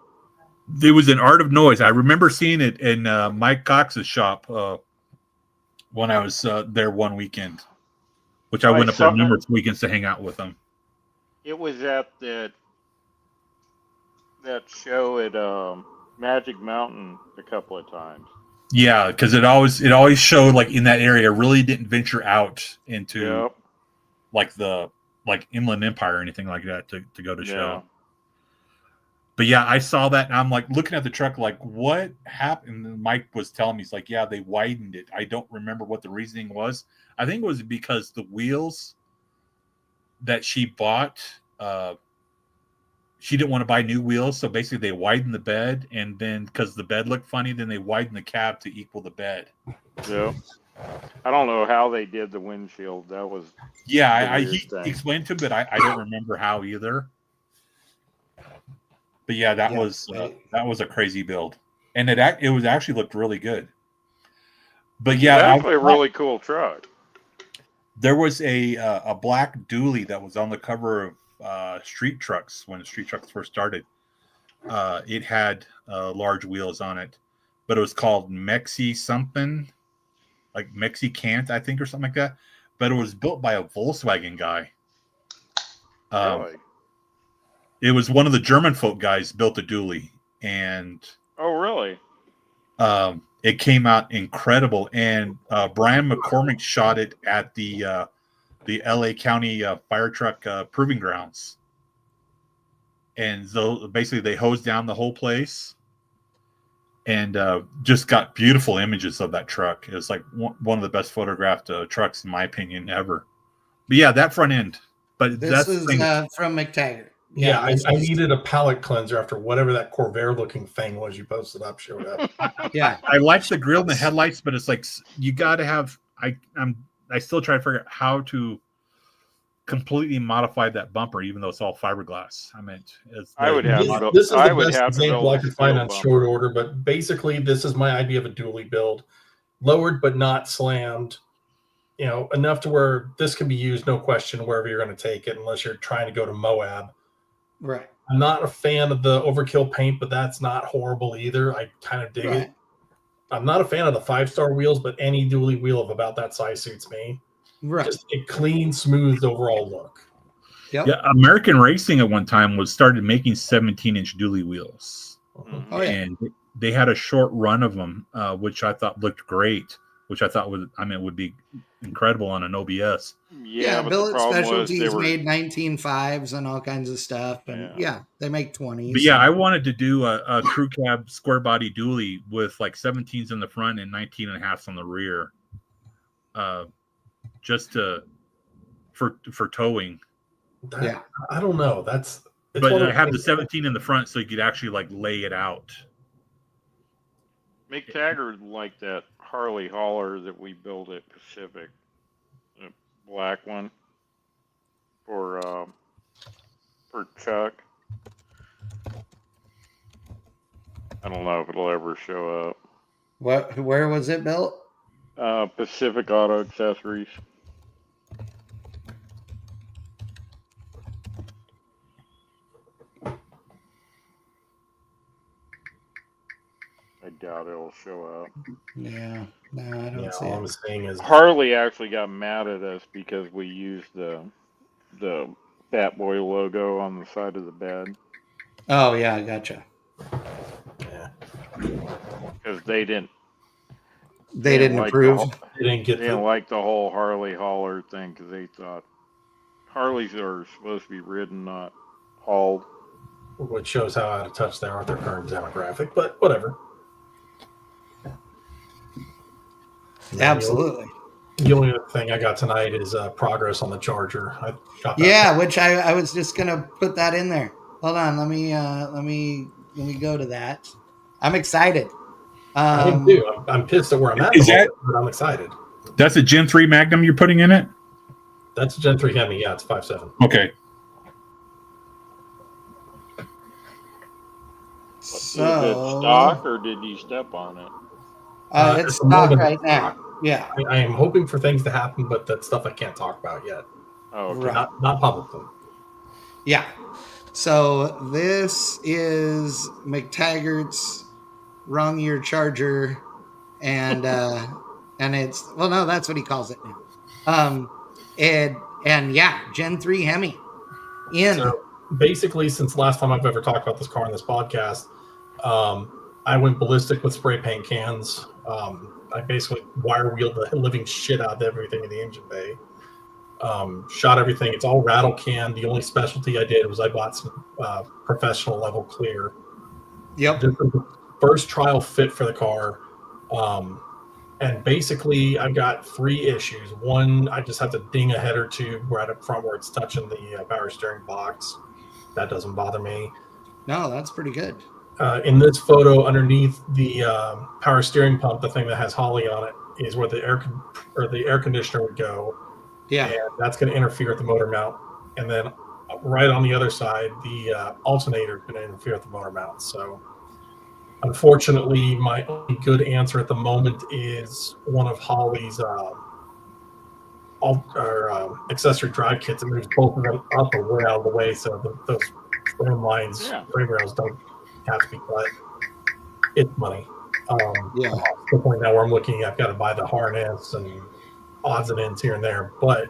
It was an Art of Noise. I remember seeing it in Mike Cox's shop when I was there one weekend. Which I went up there numerous weekends to hang out with them. It was at that show at Magic Mountain a couple of times. Yeah, because it always showed like in that area. Really didn't venture out into like Inland Empire or anything like that to go to show. But yeah, I saw that and I'm like looking at the truck like, what happened? And Mike was telling me, he's like, yeah, they widened it. I don't remember what the reasoning was. I think it was because the wheels that she bought, she didn't want to buy new wheels. So basically they widened the bed, and then because the bed looked funny, then they widened the cab to equal the bed. Yeah. I don't know how they did the windshield. That was he explained to me, but I don't remember how either. But yeah, that was a crazy build, and it was actually looked really good. But yeah, it's actually a really cool truck. There was a black dually that was on the cover of Street Trucks when Street Trucks first started. It had large wheels on it, but it was called Mexi something, like Mexi Can't, I think, or something like that. But it was built by a Volkswagen guy. Really? It was one of the German folk guys built a dually, and oh, really? It came out incredible, and Brian McCormick shot it at the LA County fire truck proving grounds, and so basically they hosed down the whole place, and just got beautiful images of that truck. It was like one of the best photographed trucks, in my opinion, ever. But yeah, that front end. But this is from McTaggart. Yeah, I needed a palate cleanser after whatever that Corvair looking thing was you posted up showed up. Yeah, I like the grill and the headlights, but it's like you got to have. I still try to figure out how to completely modify that bumper, even though it's all fiberglass. I mean, this is the best example I could find on short order. But basically, this is my idea of a dually build, lowered but not slammed. You know, enough to where this can be used, no question, wherever you're going to take it, unless you're trying to go to Moab. Right. I'm not a fan of the overkill paint, but that's not horrible either. I kind of dig it. I'm not a fan of the 5-star wheels, but any dually wheel of about that size suits me. Right. Just a clean, smooth overall look. Yep. Yeah, American Racing at one time started making 17-inch dually wheels. Oh, yeah. And they had a short run of them, which I thought looked great, which I thought would be incredible on an OBS. Yeah, Billet Specialties made 19.5s and all kinds of stuff, and they make 20s. But yeah, I wanted to do a crew cab square body dually with like 17s in the front and 19.5s on the rear, just for towing. I don't know. But I have the 17 in the front, so you could actually like lay it out. McTaggart like that Harley hauler that we built at Pacific, the black one for Chuck. I don't know if it'll ever show up. Where was it built? Pacific Auto Accessories. I doubt it'll show up. Yeah, no, I don't see all it. I'm saying is Harley actually got mad at us because we used the Fat Boy logo on the side of the bed. Oh yeah, I gotcha. Yeah, because they didn't approve. They didn't like the whole Harley hauler thing because they thought Harleys are supposed to be ridden, not hauled. Which shows how out of touch they are with their current demographic, but whatever. Absolutely. The only other thing I got tonight is progress on the Charger. I got that. Yeah, which I was just gonna put that in there. Hold on, let me go to that. I'm excited. I am too. I'm pissed at where I'm at. But I'm excited. That's a Gen 3 Magnum you're putting in it? That's a Gen 3 Hemi. Yeah, it's 5.7. Okay. So, is it stock or did you step on it? It's stock right now. Yeah. I am hoping for things to happen, but that's stuff I can't talk about yet. Oh, okay. Not publicly. Yeah. So this is McTaggart's Wrong Year Charger, and it's no, that's what he calls it now. And yeah, Gen 3 Hemi. So basically, since the last time I've ever talked about this car on this podcast, I went ballistic with spray paint cans. I basically wire wheeled the living shit out of everything in the engine bay. Shot everything. It's all rattle can. The only specialty I did was I bought some professional level clear. Yep. This was the first trial fit for the car. And basically, I've got 3 issues. One, I just have to ding a header tube right up front where it's touching the power steering box. That doesn't bother me. No, that's pretty good. In this photo, underneath the power steering pump, the thing that has Holly on it, is where the air conditioner would go. Yeah. And that's going to interfere with the motor mount. And then right on the other side, the alternator is going to interfere with the motor mount. So unfortunately, my only good answer at the moment is one of Holly's accessory drive kits that moves both of them up and way out of the way, so those frame lines, frame rails don't have to be cut. It's money. To the point now where I'm looking, I've got to buy the harness and odds and ends here and there. But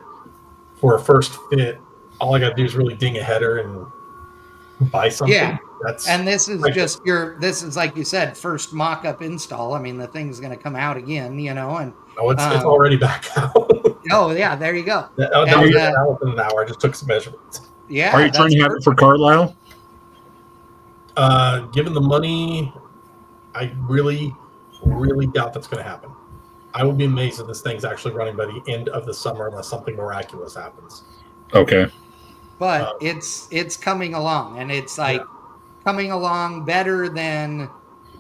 for a first fit, all I got to do is really ding a header and buy something. And this is just this is like you said, first mock-up install. I mean, the thing's going to come out again, and it's already back out. Oh yeah, there you go. That was out within an hour. I just took some measurements. Yeah. Are you trying to have it for Carlisle? Given the money, I really, really doubt that's going to happen. I will be amazed if this thing's actually running by the end of the summer unless something miraculous happens. Okay. But it's coming along, and it's like coming along better than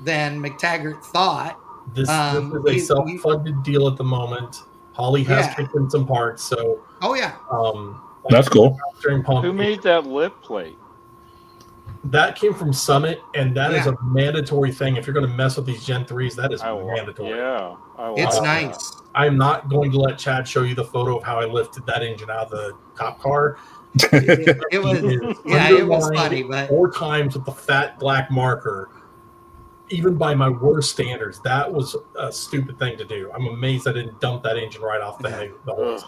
McTaggart thought. This is a self-funded deal at the moment. Holly has kicked in some parts, so that's cool. Who made that lip plate? That came from Summit, and that is a mandatory thing. If you're going to mess with these Gen 3s, that is mandatory. Yeah, it's nice. I'm not going to let Chad show you the photo of how I lifted that engine out of the cop car. It was funny, but 4 times with the fat black marker. Even by my worst standards, that was a stupid thing to do. I'm amazed I didn't dump that engine right off the whole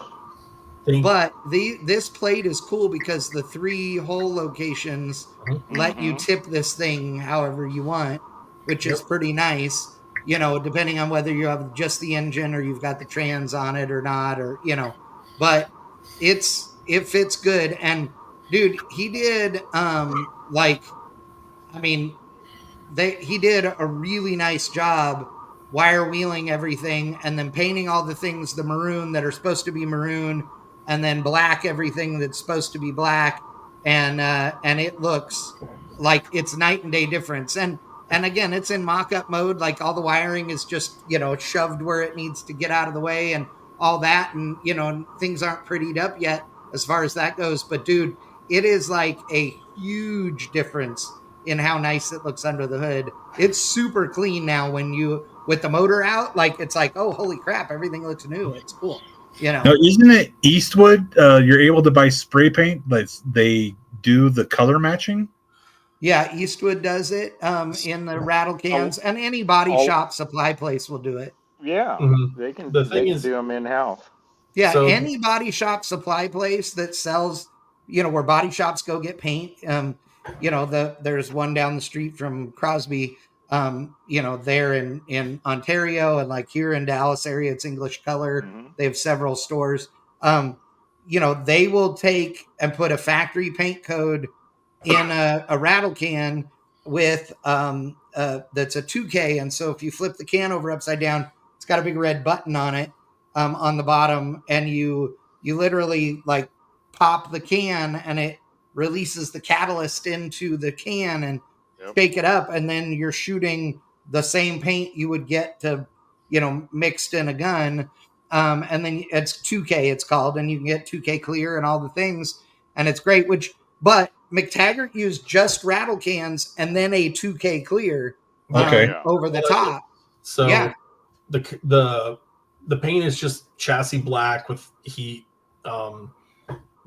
thing. But this plate is cool because the 3 hole locations let you tip this thing however you want, which is pretty nice. Depending on whether you have just the engine or you've got the trans on it or not, but it fits good. And dude, he did he did a really nice job wire wheeling everything and then painting all the things the maroon that are supposed to be maroon, and then black everything that's supposed to be black, and it looks like it's night and day difference. And again, it's in mock-up mode. Like all the wiring is just shoved where it needs to get out of the way and all that, and things aren't prettied up yet as far as that goes. But dude, it is like a huge difference in how nice it looks under the hood. It's super clean now with the motor out. Like it's like, oh holy crap, everything looks new. It's cool. Now, isn't it Eastwood? You're able to buy spray paint, like they do the color matching. Yeah, Eastwood does it in the rattle cans, and any body shop supply place will do it. Yeah, they can. They can do them in house. Yeah, so, any body shop supply place that sells, where body shops go get paint. There's one down the street from Crosby. There in Ontario, and like here in Dallas area, it's English Color. They have several stores. They will take and put a factory paint code in a rattle can with that's a 2K, and so if you flip the can over upside down, it's got a big red button on it on the bottom, and you literally like pop the can and it releases the catalyst into the can and shake it up, and then you're shooting the same paint you would get to mixed in a gun, and then it's 2K it's called, and you can get 2K clear and all the things, and it's great. But McTaggart used just rattle cans and then a 2K clear over the top. So the paint is just chassis black with heat.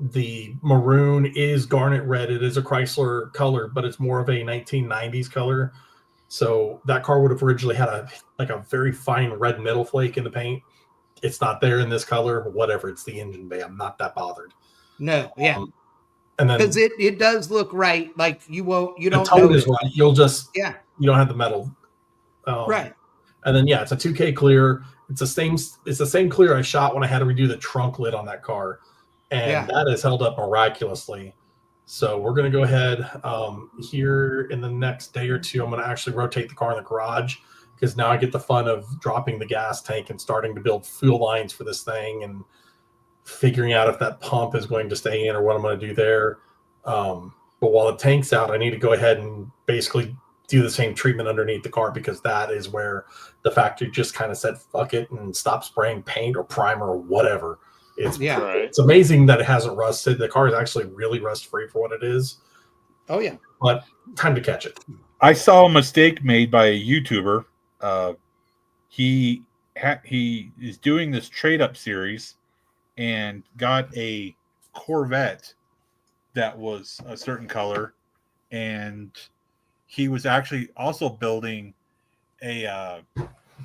The maroon is garnet red. It is a Chrysler color, but it's more of a 1990s color. So that car would have originally had a very fine red metal flake in the paint. It's not there in this color. Whatever, it's the engine bay. I'm not that bothered. No, yeah. And then because it does look right. Like you don't. The tone is right. You'll just you don't have the metal. Right. And then it's a 2K clear. It's the same clear I shot when I had to redo the trunk lid on that car. And that has held up miraculously. So we're going to go ahead here in the next day or two. I'm going to actually rotate the car in the garage because now I get the fun of dropping the gas tank and starting to build fuel lines for this thing and figuring out if that pump is going to stay in or what I'm going to do there. But while the tank's out, I need to go ahead and basically do the same treatment underneath the car because that is where the factory just kind of said, fuck it, and stop spraying paint or primer or whatever. It's amazing that it hasn't rusted. The car is actually really rust free for what it is. Oh yeah, but time to catch it. I saw a mistake made by a YouTuber. He is doing this trade up series and got a Corvette that was a certain color, and he was actually also building a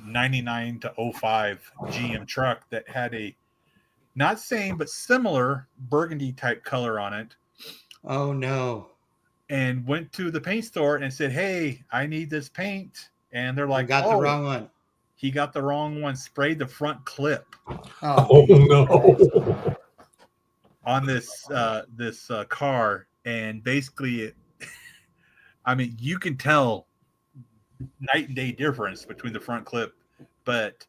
99 to 05 GM truck that had a not same but similar burgundy type color on it. Oh no. and went to the paint store and said, "Hey, I need this paint." And they're like, got the wrong one. He got the wrong one. Sprayed the front clip. Oh no! On this car, and basically, I mean, you can tell night and day difference between the front clip, but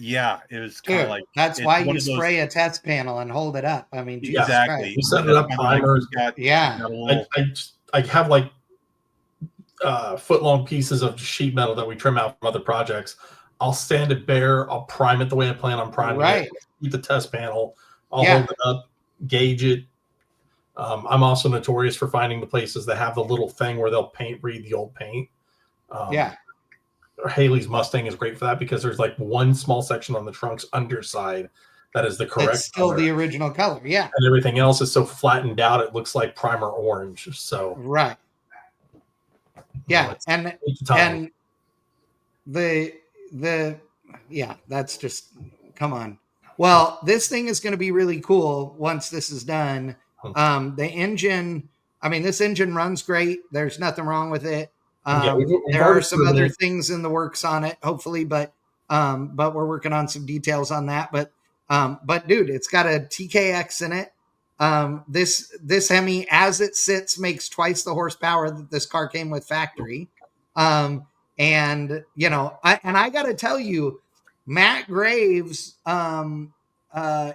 yeah, it was kind of like that's why you spray a test panel and hold it up. I mean, Jesus exactly. Christ. You set it up primers. I have like foot-long pieces of sheet metal that we trim out from other projects. I'll sand it bare. I'll prime it the way I plan on priming it. Keep the test panel. I'll hold it up, gauge it. I'm also notorious for finding the places that have the little thing where they'll read the old paint. Haley's Mustang is great for that because there's like one small section on the trunk's underside that is the correct. It's still the original color, and everything else is so flattened out it looks like primer orange. So and the that's just come on. Well, this thing is going to be really cool once this is done. The engine, I mean, this engine runs great. There's nothing wrong with it. There are some other things in the works on it, hopefully, but we're working on some details on that. But dude, it's got a TKX in it. This Hemi, as it sits, makes twice the horsepower that this car came with factory. And you know, I got to tell you, Matt Graves,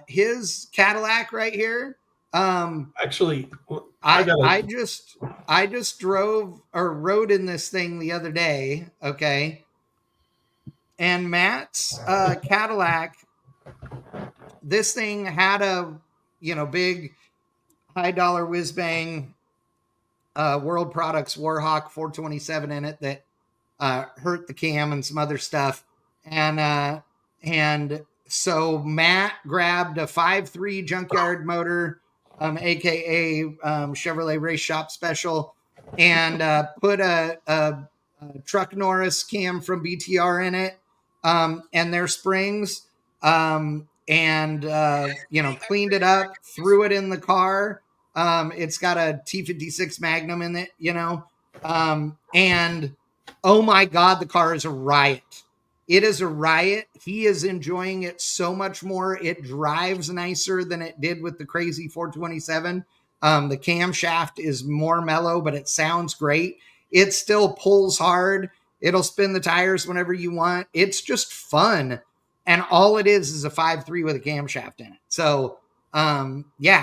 his Cadillac right here. Actually, I just drove or rode in this thing the other day. Okay. And Matt's Cadillac, this thing had a, big high dollar whiz bang World Products Warhawk 427 in it that hurt the cam and some other stuff. And so Matt grabbed a 5.3 junkyard motor, aka Chevrolet Race Shop Special, and put a Truck Norris cam from BTR in it, and their springs, and cleaned it up, threw it in the car. It's got a T56 Magnum in it, and oh my God, the car is a riot. It is a riot. He is enjoying it so much more. It drives nicer than it did with the crazy 427. The camshaft is more mellow, but it sounds great. It still pulls hard. It'll spin the tires whenever you want. It's just fun. And all it is a 5.3 with a camshaft in it. So,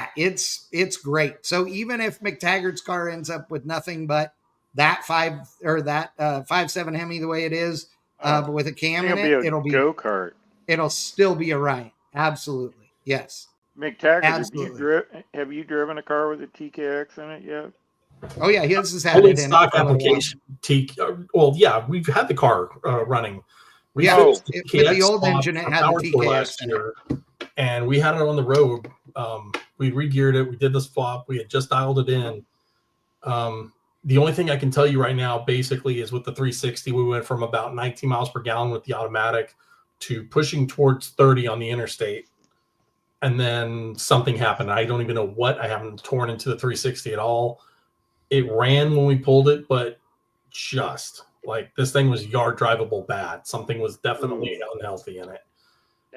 it's great. So even if McTaggart's car ends up with nothing but that 5.7 Hemi the way it is, but with a cam in it, it'll be a go-kart. It'll still be a riot. Absolutely. Yes. McTaggart, have you driven a car with a TKX in it yet? Oh yeah, his has had it in stock application. Well, yeah, we've had the car running. With the old engine, it had the TKX in it. And we had it on the road. We re-geared it. We did the swap. We had just dialed it in. The only thing I can tell you right now, basically, is with the 360, we went from about 19 miles per gallon with the automatic to pushing towards 30 on the interstate. And then something happened. I don't even know what. I haven't torn into the 360 at all. It ran when we pulled it, but just like this thing was yard drivable bad. Something was definitely unhealthy in it.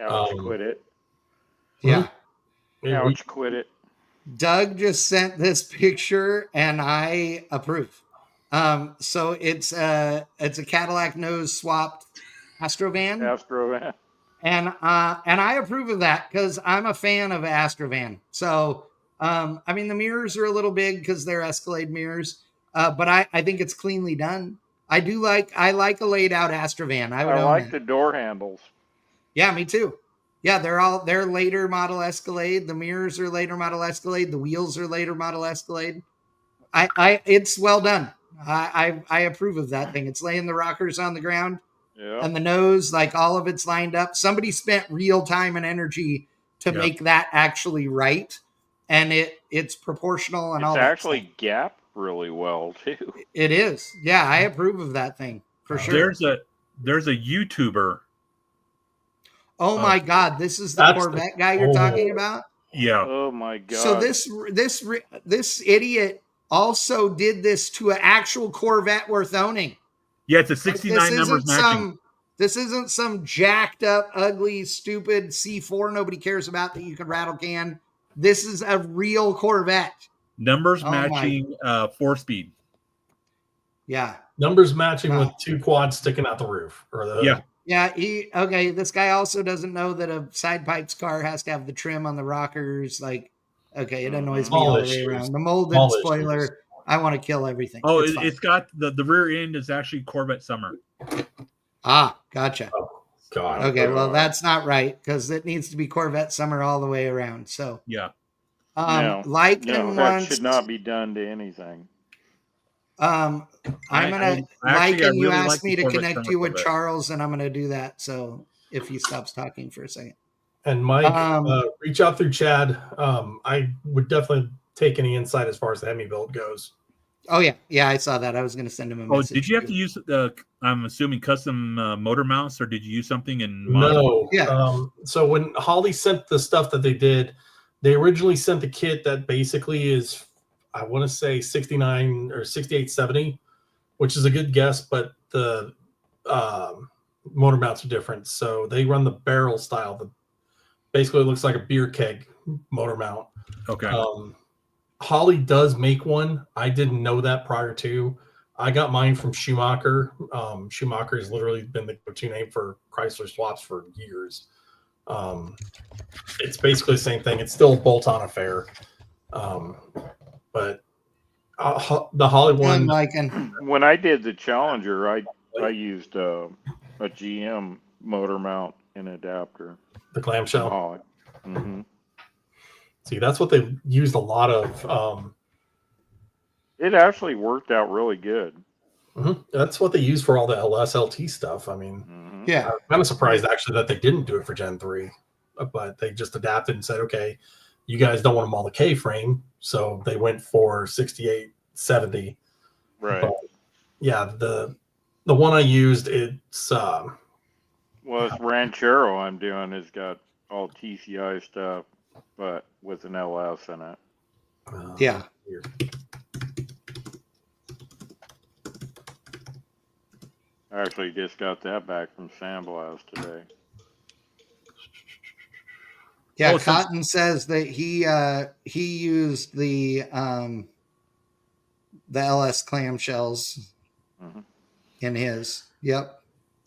Ouch, quit it. Yeah. Ouch, quit it. Doug just sent this picture and I approve. So it's a Cadillac nose swapped Astrovan. And I approve of that because I'm a fan of Astrovan. So I mean the mirrors are a little big because they're Escalade mirrors, but I think it's cleanly done. I like a laid out Astrovan. I like the door handles. Yeah, me too. Yeah, they're later model Escalade. The mirrors are later model Escalade. The wheels are later model Escalade. It's well done. I approve of that thing. It's laying the rockers on the ground. Yeah. And the nose, like all of it's lined up. Somebody spent real time and energy to make that actually right. And it's proportional and all that. It's actually gapped really well too. It is. Yeah, I approve of that thing for sure. There's a YouTuber. Oh my God! This is the Corvette guy you're talking about. Yeah. Oh my God! So this idiot also did this to an actual Corvette worth owning. Yeah, it's a 69 numbers matching. This isn't some jacked up, ugly, stupid C4 nobody cares about that you can rattle can. This is a real Corvette. Numbers matching 4-speed. Yeah. Numbers matching with 2 quads sticking out the roof or the hood. Yeah. This guy also doesn't know that a side pipes car has to have the trim on the rockers. Like, okay, it annoys me all the way around. The molded spoiler, I want to kill everything. Oh, it's got the rear end is actually Corvette Summer. Ah, gotcha. Oh, God. Okay, well, that's not right because it needs to be Corvette Summer all the way around. So, yeah. That should not be done to anything. I'm gonna you asked me to connect you with Charles, and I'm gonna do that. So if he stops talking for a second. And Mike, reach out through Chad. I would definitely take any insight as far as the Hemi build goes. Oh yeah, I saw that. I was gonna send him a message. Did you have to use I'm assuming custom motor mounts, or did you use something in? No. Yeah. So when Holly sent the stuff that they did, they originally sent the kit that basically is, I want to say 69 or 6870, which is a good guess, but the motor mounts are different. So they run the barrel style. Basically, it looks like a beer keg motor mount. Okay. Holly does make one. I didn't know that prior to. I got mine from Schumacher. Schumacher has literally been the go-to name for Chrysler swaps for years. It's basically the same thing. It's still a bolt-on affair. But the Holly one. When I did the Challenger, I used a GM motor mount and adapter. The clamshell. Holly. Mm-hmm. See, that's what they used a lot of. It actually worked out really good. Mm-hmm. That's what they use for all the LS/LT stuff. I mean, yeah, I'm kind of surprised actually that they didn't do it for Gen 3, but they just adapted and said, okay, you guys don't want them all the K-frame, so they went for 6870. Right. But yeah, the one I used, it's well, it's Ranchero I'm doing has got all TCI stuff, but with an LS in it. Yeah. Weird. I actually just got that back from Sandblast today. Yeah, Cotton says that he used the LS clamshells in his. Yep.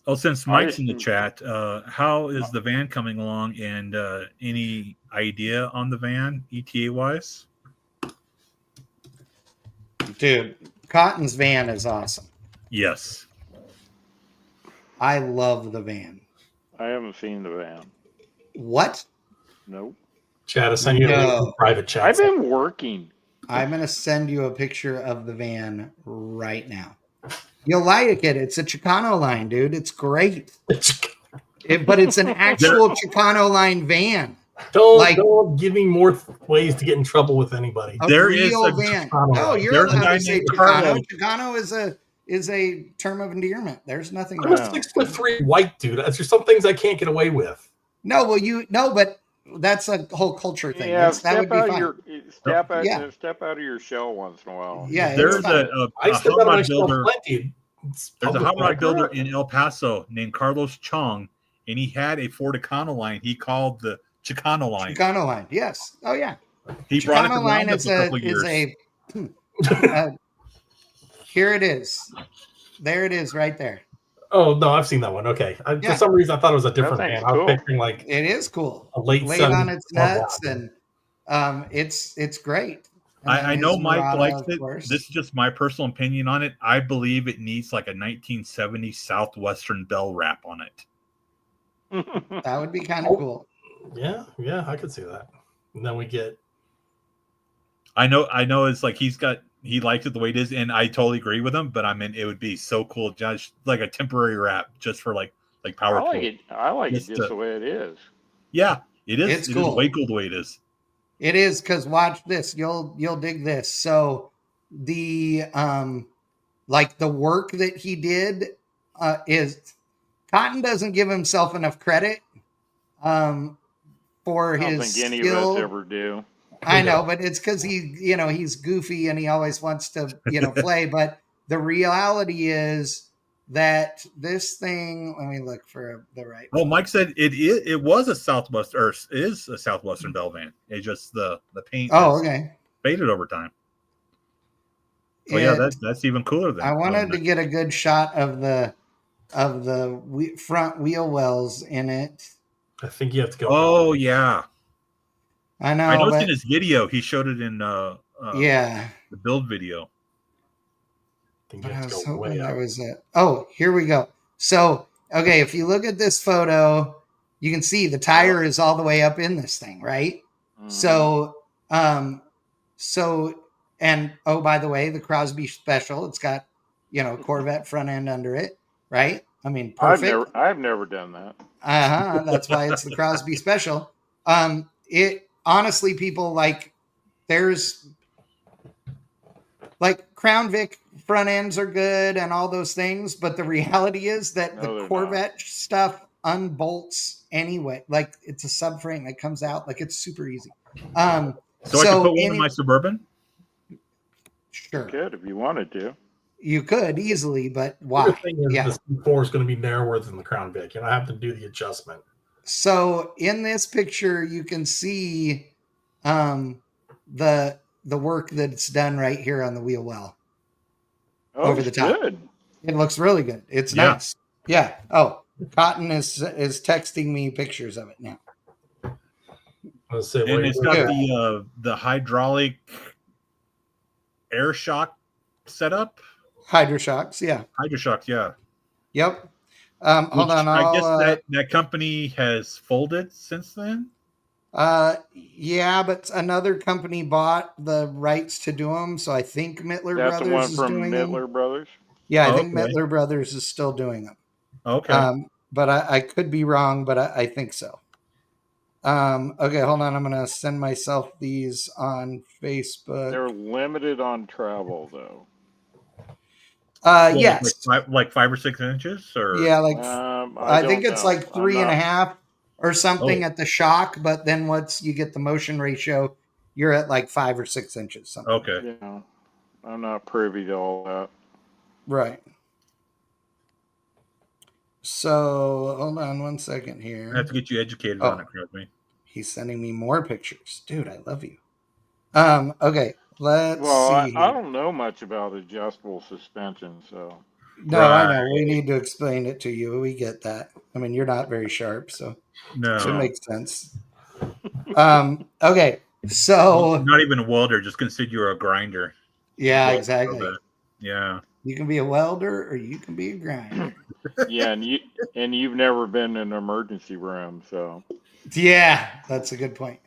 Oh, since Mike's in the chat, how is the van coming along, and any idea on the van ETA wise? Dude, Cotton's van is awesome. Yes. I love the van. I haven't seen the van. What? Nope. Chad, I'll send you a private chat. I've been working. I'm going to send you a picture of the van right now. You'll like it. It's a Chicano line, dude. It's great. But it's an actual Chicano line van. Don't give me more ways to get in trouble with anybody. There is a van. Chicano. No, you're allowed to say Chicano. Chicano is a term of endearment. There's nothing. I'm a 6'3" white dude. There's some things I can't get away with. No, but that's a whole culture thing. Yeah, that would be fine. Step out of your shell once in a while. Yeah, there's a hot rod builder. There's a hot rod builder in El Paso named Carlos Chong, and he had a Ford Econoline he called the Chicano line. Chicano line, yes. Oh yeah. He brought it to line is a here it is. There it is right there. Oh no, I've seen that one. Okay, for some reason I thought it was a different band. I was picturing like it is cool. A late on its nuts, and it's great. I know Mike likes it. This is just my personal opinion on it. I believe it needs like a 1970s Southwestern bell wrap on it. That would be kind of cool. Yeah, I could see that. And then we get. I know. It's like he likes it the way it is, and I totally agree with him. But I mean, it would be so cool, just like a temporary wrap, just for like power. I like it just the way it is. Yeah, it is. It's cool. Is way cool the way it is. It is, because watch this. You'll dig this. So the the work that he did is Cotton doesn't give himself enough credit for his skill. I don't think any of us ever do. I know, but it's because he's goofy and he always wants to, play. But the reality is that this thing. Let me look for the right. Oh, Mike said it was a Southwest or is a Southwestern Bell van. It's just the paint. Oh, okay. Faded over time. Oh yeah, that's even cooler than. I wanted to get a good shot of the front wheel wells in it. I think you have to go. Oh yeah, I know. I noticed in his video he showed it in the build video. I was hoping there was a. Oh, here we go. So okay, if you look at this photo, you can see the tire is all the way up in this thing, right? Mm-hmm. So, and oh, by the way, the Crosby Special, it's got, Corvette front end under it, right? I mean, perfect. I've never done that. That's why it's the Crosby Special. It honestly, people there's Crown Vic front ends are good and all those things, but the reality is that the Corvette stuff unbolts anyway. It's a subframe that comes out, it's super easy. So I could put one in my Suburban? Sure. You could if you wanted to. You could easily, but why? The thing is, the C4 is going to be narrower than the Crown Vic. I have to do the adjustment. So in this picture, you can see the work that's done right here on the wheel well. Over the top. Good. It looks really good. It's nice. Yeah. Oh, Cotton is texting me pictures of it now. And it's got the hydraulic air shock setup. Hydroshocks, yeah. Yep. Hold on. I guess that company has folded since then. Yeah, but another company bought the rights to do them, so I think Mittler Brothers the one is from doing Mittler them. Brothers. Yeah, I think Mittler Brothers is still doing them. Okay. But I could be wrong, but I think so. Okay, hold on. I'm gonna send myself these on Facebook. They're limited on travel, though. Yes, like 5 or 6 inches, or I think it's 3.5 or something at the shock. But then once you get the motion ratio, you're at 5 or 6 inches. Something. Okay. Yeah, I'm not privy to all that. Right. So hold on one second here. I have to get you educated on it, Crosby. He's sending me more pictures. Dude, I love you. Okay, let's see. I don't know much about adjustable suspension, so. No, right. I know. We need to explain it to you. We get that. I mean, you're not very sharp, so it makes sense. Okay, so. I'm not even a welder, just consider you're a grinder. Yeah, exactly. Yeah. You can be a welder or you can be a grinder. Yeah, and you've never been in an emergency room, so. Yeah, that's a good point.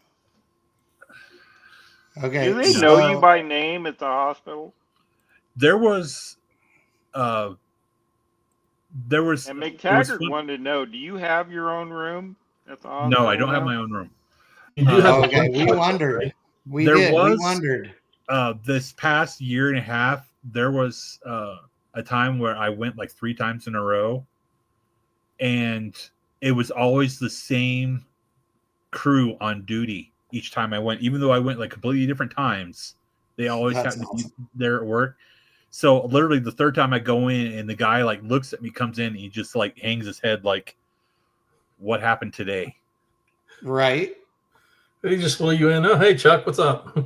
Okay. Do they know you by name at the hospital? There was. And McTaggart wanted to know: do you have your own room at the hospital? No, I don't have my own room. Okay, we wondered. We wondered. This past year and a half, there was a time where I went 3 times in a row, and it was always the same crew on duty each time I went, even though I went completely different times. They always had to be there at work. So literally the third time I go in and the guy looks at me, comes in, and he just hangs his head what happened today? Right. He just flew you in. Oh, hey Chuck, what's up?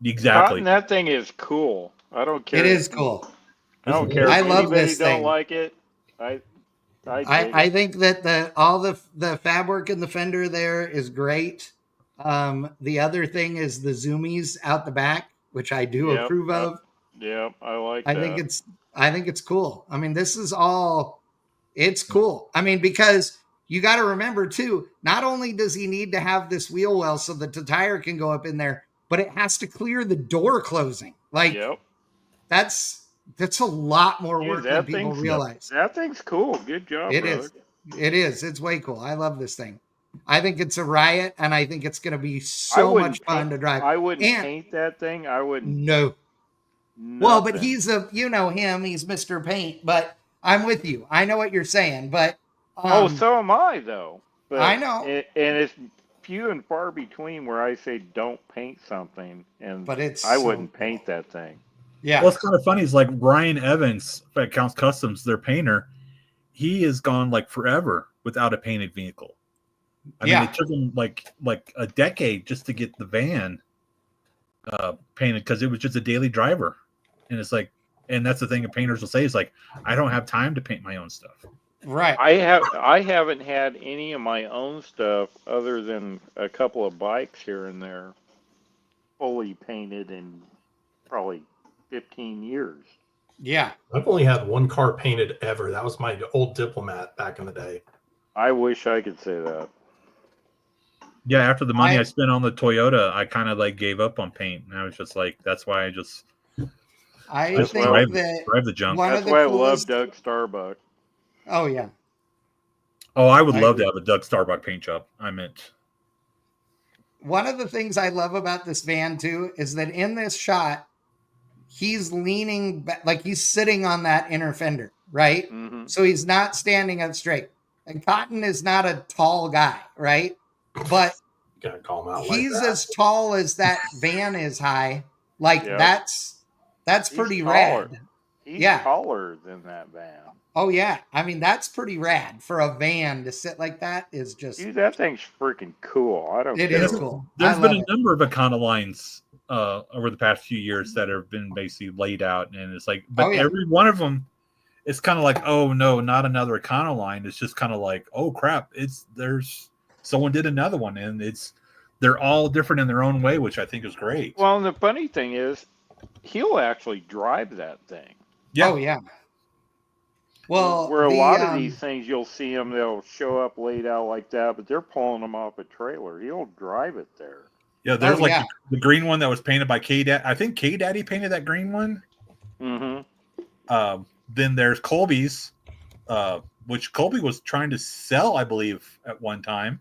Exactly. That thing is cool. I don't care. It is cool. I don't care. I love this thing. Don't like it. I think that all the fab work in the fender there is great. The other thing is the zoomies out the back, which I do approve of. Yeah, I like that. I think it's cool. I mean, it's cool. I mean, because you got to remember too, not only does he need to have this wheel well so that the tire can go up in there, but it has to clear the door closing. That's a lot more work than people realize. That thing's cool. Good job. It is. It is. It's way cool. I love this thing. I think it's a riot, and I think it's going to be so much fun to drive. I wouldn't paint that thing. I wouldn't. No. Well, but he's him. He's Mr. Paint. But I'm with you. I know what you're saying. But so am I, though. But I know. And it's few and far between where I say don't paint something, and but I wouldn't paint that thing. Yeah. What's kind of funny is like Ryan Evans at Counts Customs, their painter, he has gone like forever without a painted vehicle. I mean, it took him like a decade just to get the van painted because it was just a daily driver. And it's like, and that's the thing that painters will say is like, I don't have time to paint my own stuff. Right. I haven't had any of my own stuff other than a couple of bikes here and there fully painted in probably 15 years. Yeah. I've only had one car painted ever. That was my old Diplomat back in the day. I wish I could say that. Yeah, after the money I spent on the Toyota, I kind of like gave up on paint, and I was just like, that's why I just think drive that the junk. That's why I love Doug Starbuck. Oh yeah. Oh, I would love to have a Doug Starbuck paint job. I meant. One of the things I love about this van too is that in this shot, he's leaning back, like he's sitting on that inner fender, right? Mm-hmm. So he's not standing up straight. And Cotton is not a tall guy, right? But Gotta call him out he's like that. as tall as that van is high. Like that's pretty rad. He's taller than that van. Oh yeah, I mean that's pretty rad for a van to sit like that. Is just dude, that thing's freaking cool. I don't. It is cool. There's been a number of Econolines over the past few years that have been basically laid out, and it's like, but every one of them, it's kind of like, oh no, not another Econoline. It's just kind of like, oh crap, there's someone did another one, and they're all different in their own way, which I think is great. Well, and the funny thing is, he'll actually drive that thing. Yeah. Oh yeah. Well, where a lot of these things you'll see them, they'll show up laid out like that, but they're pulling them off a trailer. He'll drive it there. Yeah, there's the green one that was painted by K-Daddy. I think K-Daddy painted that green one. Mm-hmm. Then there's Colby's, which Colby was trying to sell, I believe, at one time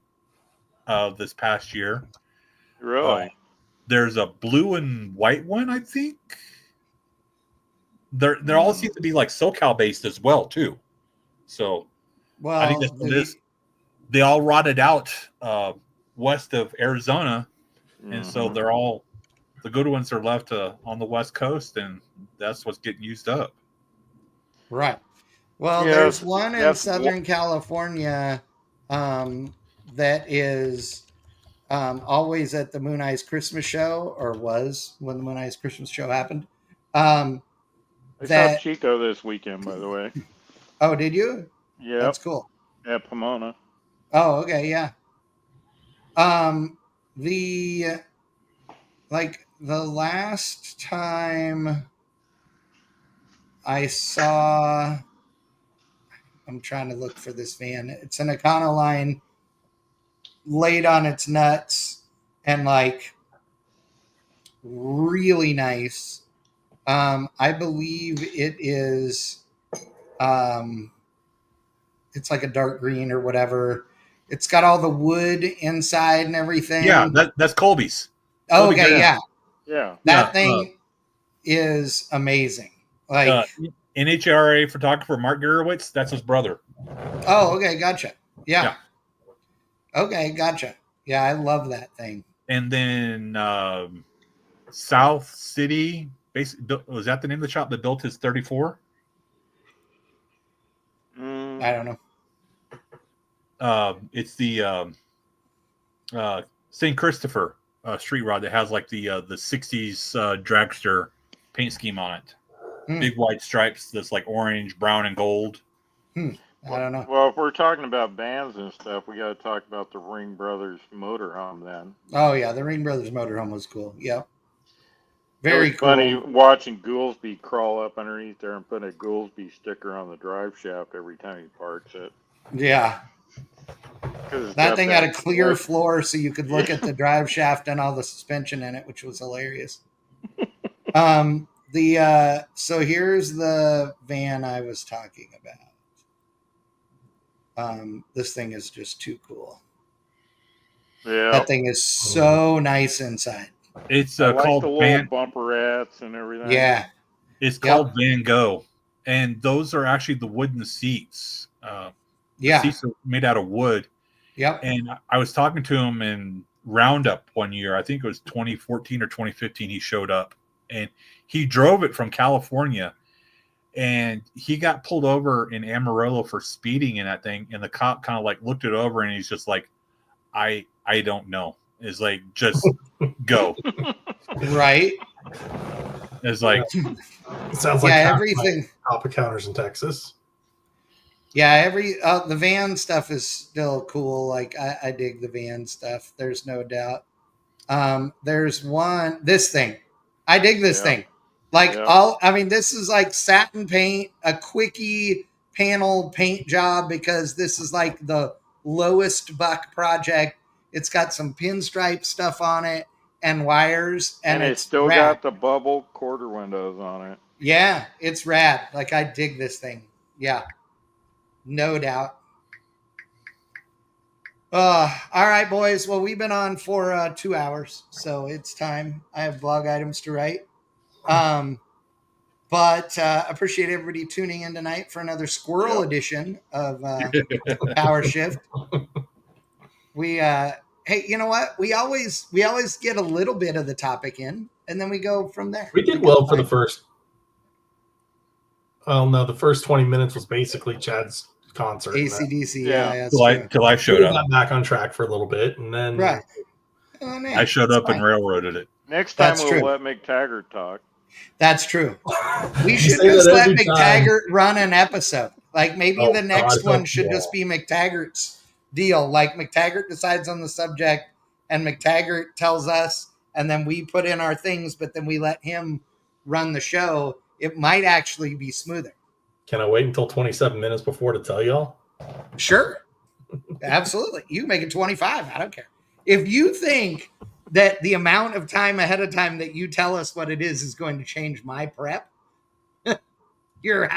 this past year. Really? There's a blue and white one, I think. They all seem to be like SoCal based as well too. So, I think that's what it is. They all rotted out west of Arizona, and so they're all the good ones are left on the West Coast, and that's what's getting used up. Right. Well, there's one in Southern California that is always at the Moon Eyes Christmas show, or was when the Moon Eyes Christmas show happened. I saw Chico this weekend, by the way. Oh, did you? Yeah. That's cool. At Pomona. Oh, okay, yeah. The last time I saw, I'm trying to look for this van. It's an Econoline laid on its nuts and like really nice. I believe it is, it's like a dark green or whatever. It's got all the wood inside and everything. Yeah, that's Colby's. Oh, okay, yeah. Yeah. That thing is amazing. Like NHRA photographer Mark Gurewitz, that's his brother. Oh, okay, gotcha. Yeah. Okay, gotcha. Yeah, I love that thing. And then South City, was that the name of the shop that built his 34? I don't know. It's the St. Christopher street rod that has like the 60s dragster paint scheme on it. Big white stripes that's like orange, brown, and gold. I don't know. Well, if we're talking about bands and stuff, we got to talk about the Ring Brothers motorhome then. Oh, yeah, the Ring Brothers motorhome was cool. Yep. Very cool. Funny watching Goolsby crawl up underneath there and put a Goolsby sticker on the drive shaft every time he parks it. Yeah. That thing had a clear floor so you could look at the drive shaft and all the suspension in it, which was hilarious. So here's the van I was talking about. This thing is just too cool. Yeah. That thing is so nice inside. It's called the little bumperettes and everything. Yeah. It's called Van Gogh. And those are actually the wooden seats. The seats are made out of wood. Yep. And I was talking to him in Roundup one year. I think it was 2014 or 2015. He showed up, and he drove it from California, and he got pulled over in Amarillo for speeding in that thing. And the cop kind of like looked it over, and he's just like, I don't know. It's like, just go. Right. It's like, it sounds like everything. Top encounters in Texas. Yeah, the van stuff is still cool. Like I dig the van stuff. There's no doubt. There's this thing. I dig this thing. Like this is like satin paint, a quickie panel paint job, because this is like the lowest buck project. It's got some pinstripe stuff on it and wires, and it's still rad. got the bubble quarter windows on it. Yeah, it's rad. Like, I dig this thing. Yeah. No doubt. All right, boys. Well, we've been on for 2 hours, so it's time. I have blog items to write. But appreciate everybody tuning in tonight for another squirrel edition of PowerShift. We hey, you know what? We always get a little bit of the topic in, and then we go from there. We did well for the first. Well, no, the first 20 minutes was basically Chad's concert. AC/DC, till I showed up. Got back on track for a little bit, and then right. I showed up and railroaded it. Next time we'll let McTaggart talk. That's true. We should just let McTaggart run an episode. Like, maybe the next one should just be McTaggart's deal. Like, McTaggart decides on the subject, and McTaggart tells us, and then we put in our things, but then we let him run the show. It might actually be smoother. Can I wait until 27 minutes before to tell y'all? Sure. Absolutely. You make it 25. I don't care. If you think that the amount of time ahead of time that you tell us what it is going to change my prep, you're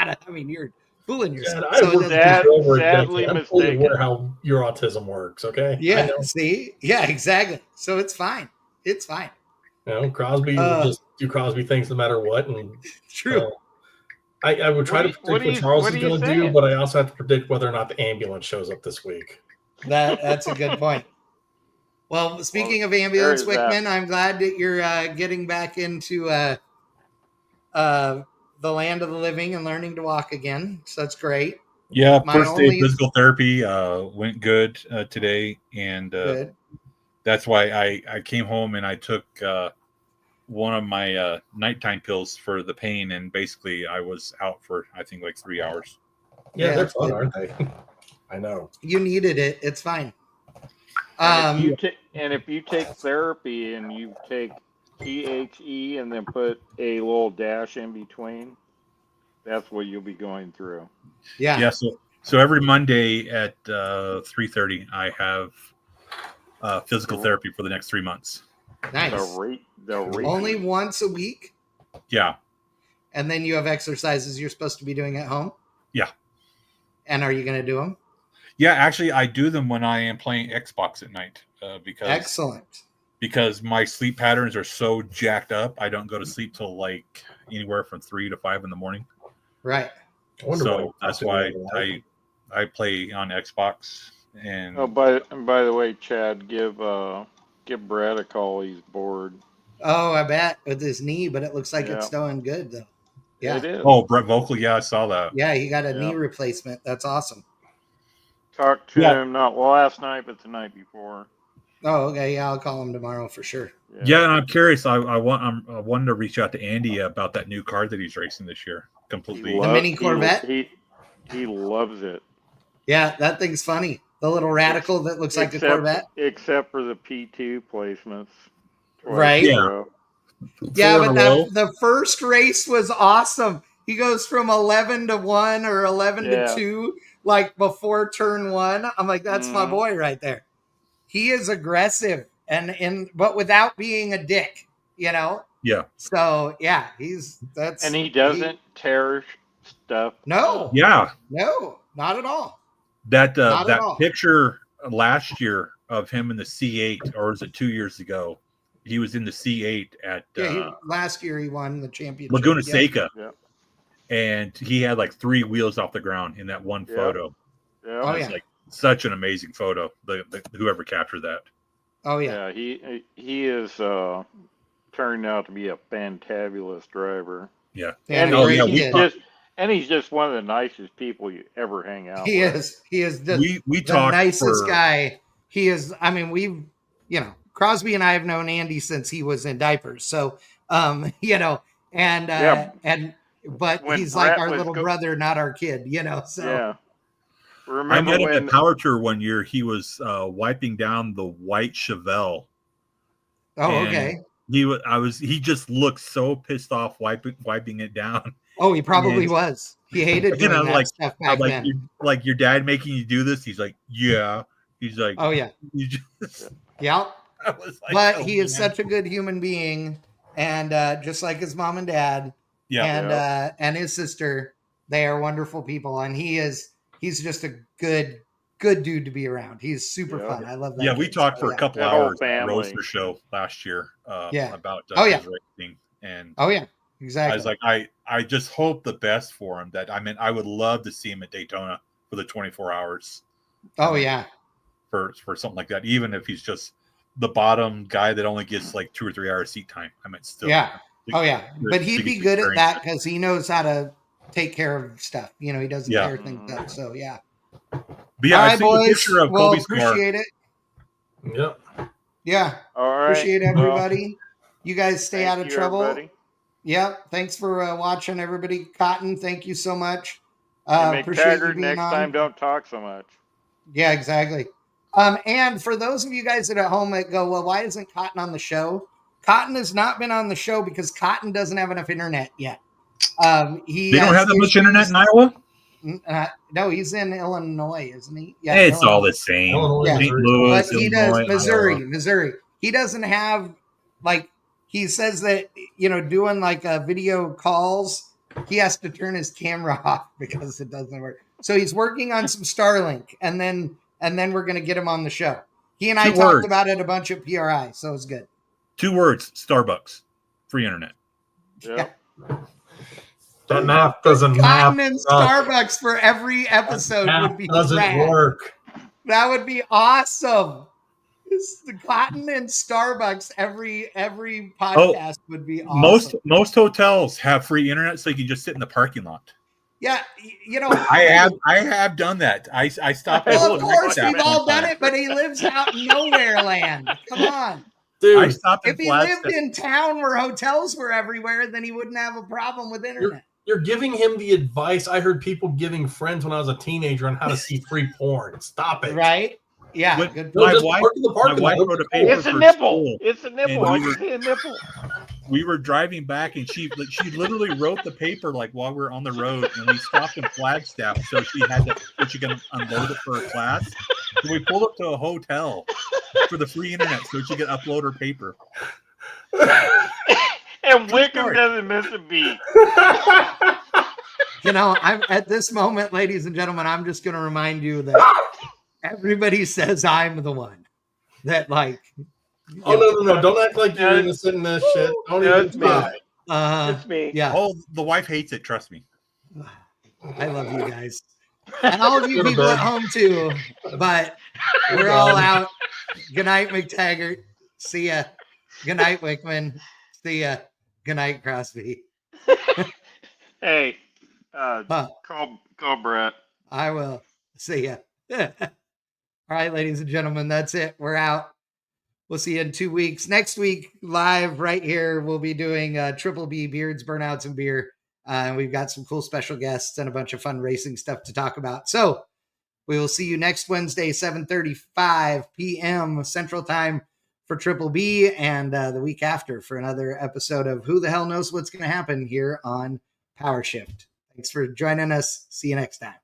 fooling yourself. Sadly mistaken. How your autism works, okay? Yeah, see? Yeah, exactly. So it's fine. It's fine. You know, Crosby will just do Crosby things no matter what. And true. I would try to predict what Charles is going to do, but I also have to predict whether or not the ambulance shows up this week. That's a good point. Well, speaking of ambulance, Wickman, I'm glad that you're getting back into the land of the living and learning to walk again. So that's great. Yeah, first day of physical therapy went good today, and that's why I came home and I took one of my nighttime pills for the pain, and basically I was out for, I think, like 3 hours. Yeah, they're fun, aren't they? I know. You needed it. It's fine. And if you take therapy and you take THE and then put a little dash in between, that's what you'll be going through. Yeah. Yeah. So every Monday at 3:30, I have physical therapy for the next 3 months. Nice. The rate. Only once a week? Yeah. And then you have exercises you're supposed to be doing at home? Yeah. And are you going to do them? Yeah, actually, I do them when I am playing Xbox at night because excellent. Because my sleep patterns are so jacked up, I don't go to sleep till like anywhere from 3 to 5 in the morning. Right. So that's why I play on Xbox. And by the way, Chad, give Brad a call. He's bored. Oh, I bet, with his knee, but it looks like it's doing good though. Yeah. It is. Oh, Brett Vocal, yeah, I saw that. Yeah, he got a knee replacement. That's awesome. Talked to him not last night, but the night before. Oh, okay. Yeah, I'll call him tomorrow for sure. Yeah, and I'm curious. I wanted to reach out to Andy about that new car that he's racing this year. Completely, the mini Corvette. He loves it. Yeah, that thing's funny. The little radical that looks like a Corvette, except for the P2 placements. Right. Yeah. Yeah, but the first race was awesome. He goes from 11 to 1 or 11 to 2, like before turn 1. I'm like, that's my boy right there. He is aggressive but without being a dick, you know? Yeah. So yeah, he doesn't tear stuff. No. Yeah. No, not at all. That picture last year of him in the C8, or was it 2 years ago? He was in the C8 at last year. He won the championship. Laguna Seca, and he had like 3 wheels off the ground in that one photo. Yeah. Oh, it's like such an amazing photo. The whoever captured that. Oh yeah. Yeah, he is turned out to be a fantabulous driver. Yeah. And he's just one of the nicest people you ever hang out He with. is We the talked nicest guy. He is. I mean, we've Crosby and I have known Andy since he was in diapers. So but When he's Brett like our was little brother, not our kid. So yeah. I met him at Power Tour one year. He was wiping down the white Chevelle. Oh, okay. He just looked so pissed off wiping it down. Oh, he probably was. He hated doing that stuff back then. Like your dad making you do this? He's like, yeah. He's like, oh yeah. Yeah. But he is such a good human being, and just like his mom and dad, and his sister, they are wonderful people, and he's just a good dude to be around. He's super fun. I love that. Yeah, we talked for a couple hours at the Roadster show last year about his racing, and exactly. I was like, I just hope the best for him. I would love to see him at Daytona for the 24 hours. Oh yeah, for something like that, even if he's just the bottom guy that only gets like 2 or 3 hours seat time. I mean, still. Yeah. But he'd be good at that because he knows how to take care of stuff. He doesn't tear things up. So yeah. But yeah, I see a picture of Kobe's car. Appreciate it. Yep. Yeah. All right. Appreciate everybody. You guys stay out of trouble. Everybody. Yeah. Thanks for watching, everybody. Cotton, thank you so much. Appreciate you being next on. Time, don't talk so much. Yeah, exactly. And for those of you guys that are at home that go, well, why isn't Cotton on the show? Cotton has not been on the show because Cotton doesn't have enough internet yet. They don't have that much internet in Iowa? No, he's in Illinois, isn't he? Yeah, it's all the same. Illinois, St. Louis, but he does Missouri. He doesn't have he says that doing video calls, he has to turn his camera off because it doesn't work. So he's working on some Starlink, and then we're gonna get him on the show. He and I talked about it a bunch at PRI, so it's good. 2 words: Starbucks, free internet. Yeah. That math doesn't map. Cotton and Starbucks for every episode would be doesn't work. That would be awesome. The Cotton and Starbucks every podcast would be awesome. Most hotels have free internet, so you can just sit in the parking lot. Yeah, I have done that. I stopped. Well, of course, we've all done it, but he lives out in nowhere land. Come on. Dude, if he lived in town where hotels were everywhere, then he wouldn't have a problem with internet. You're giving him the advice I heard people giving friends when I was a teenager on how to see free porn. Stop it. Right? Yeah. My wife wrote a paper. It's a nipple. It's a nipple. I can see a nipple. We were driving back, and she literally wrote the paper while we were on the road, and we stopped in Flagstaff, so she could unload it for her class. So we pulled up to a hotel for the free internet so she could upload her paper. And Wickham doesn't miss a beat. I'm at this moment, ladies and gentlemen, I'm just going to remind you that everybody says I'm the one that no. Don't act like you're innocent in this shit. Don't even try. It's me. Yeah. Oh, the wife hates it. Trust me. I love you guys. And all of you people at home too. But we're all out. Good night, McTaggart. See ya. Good night, Wickman. See ya. Good night, Crosby. Hey, call Brett. I will. See ya. All right, ladies and gentlemen, that's it. We're out. We'll see you in 2 weeks. Next week, live right here, we'll be doing Triple B Beards, Burnouts, and Beer. And we've got some cool special guests and a bunch of fun racing stuff to talk about. So we will see you next Wednesday, 7:35 p.m. Central Time for Triple B, and the week after for another episode of Who the Hell Knows What's going to Happen here on PowerShift. Thanks for joining us. See you next time.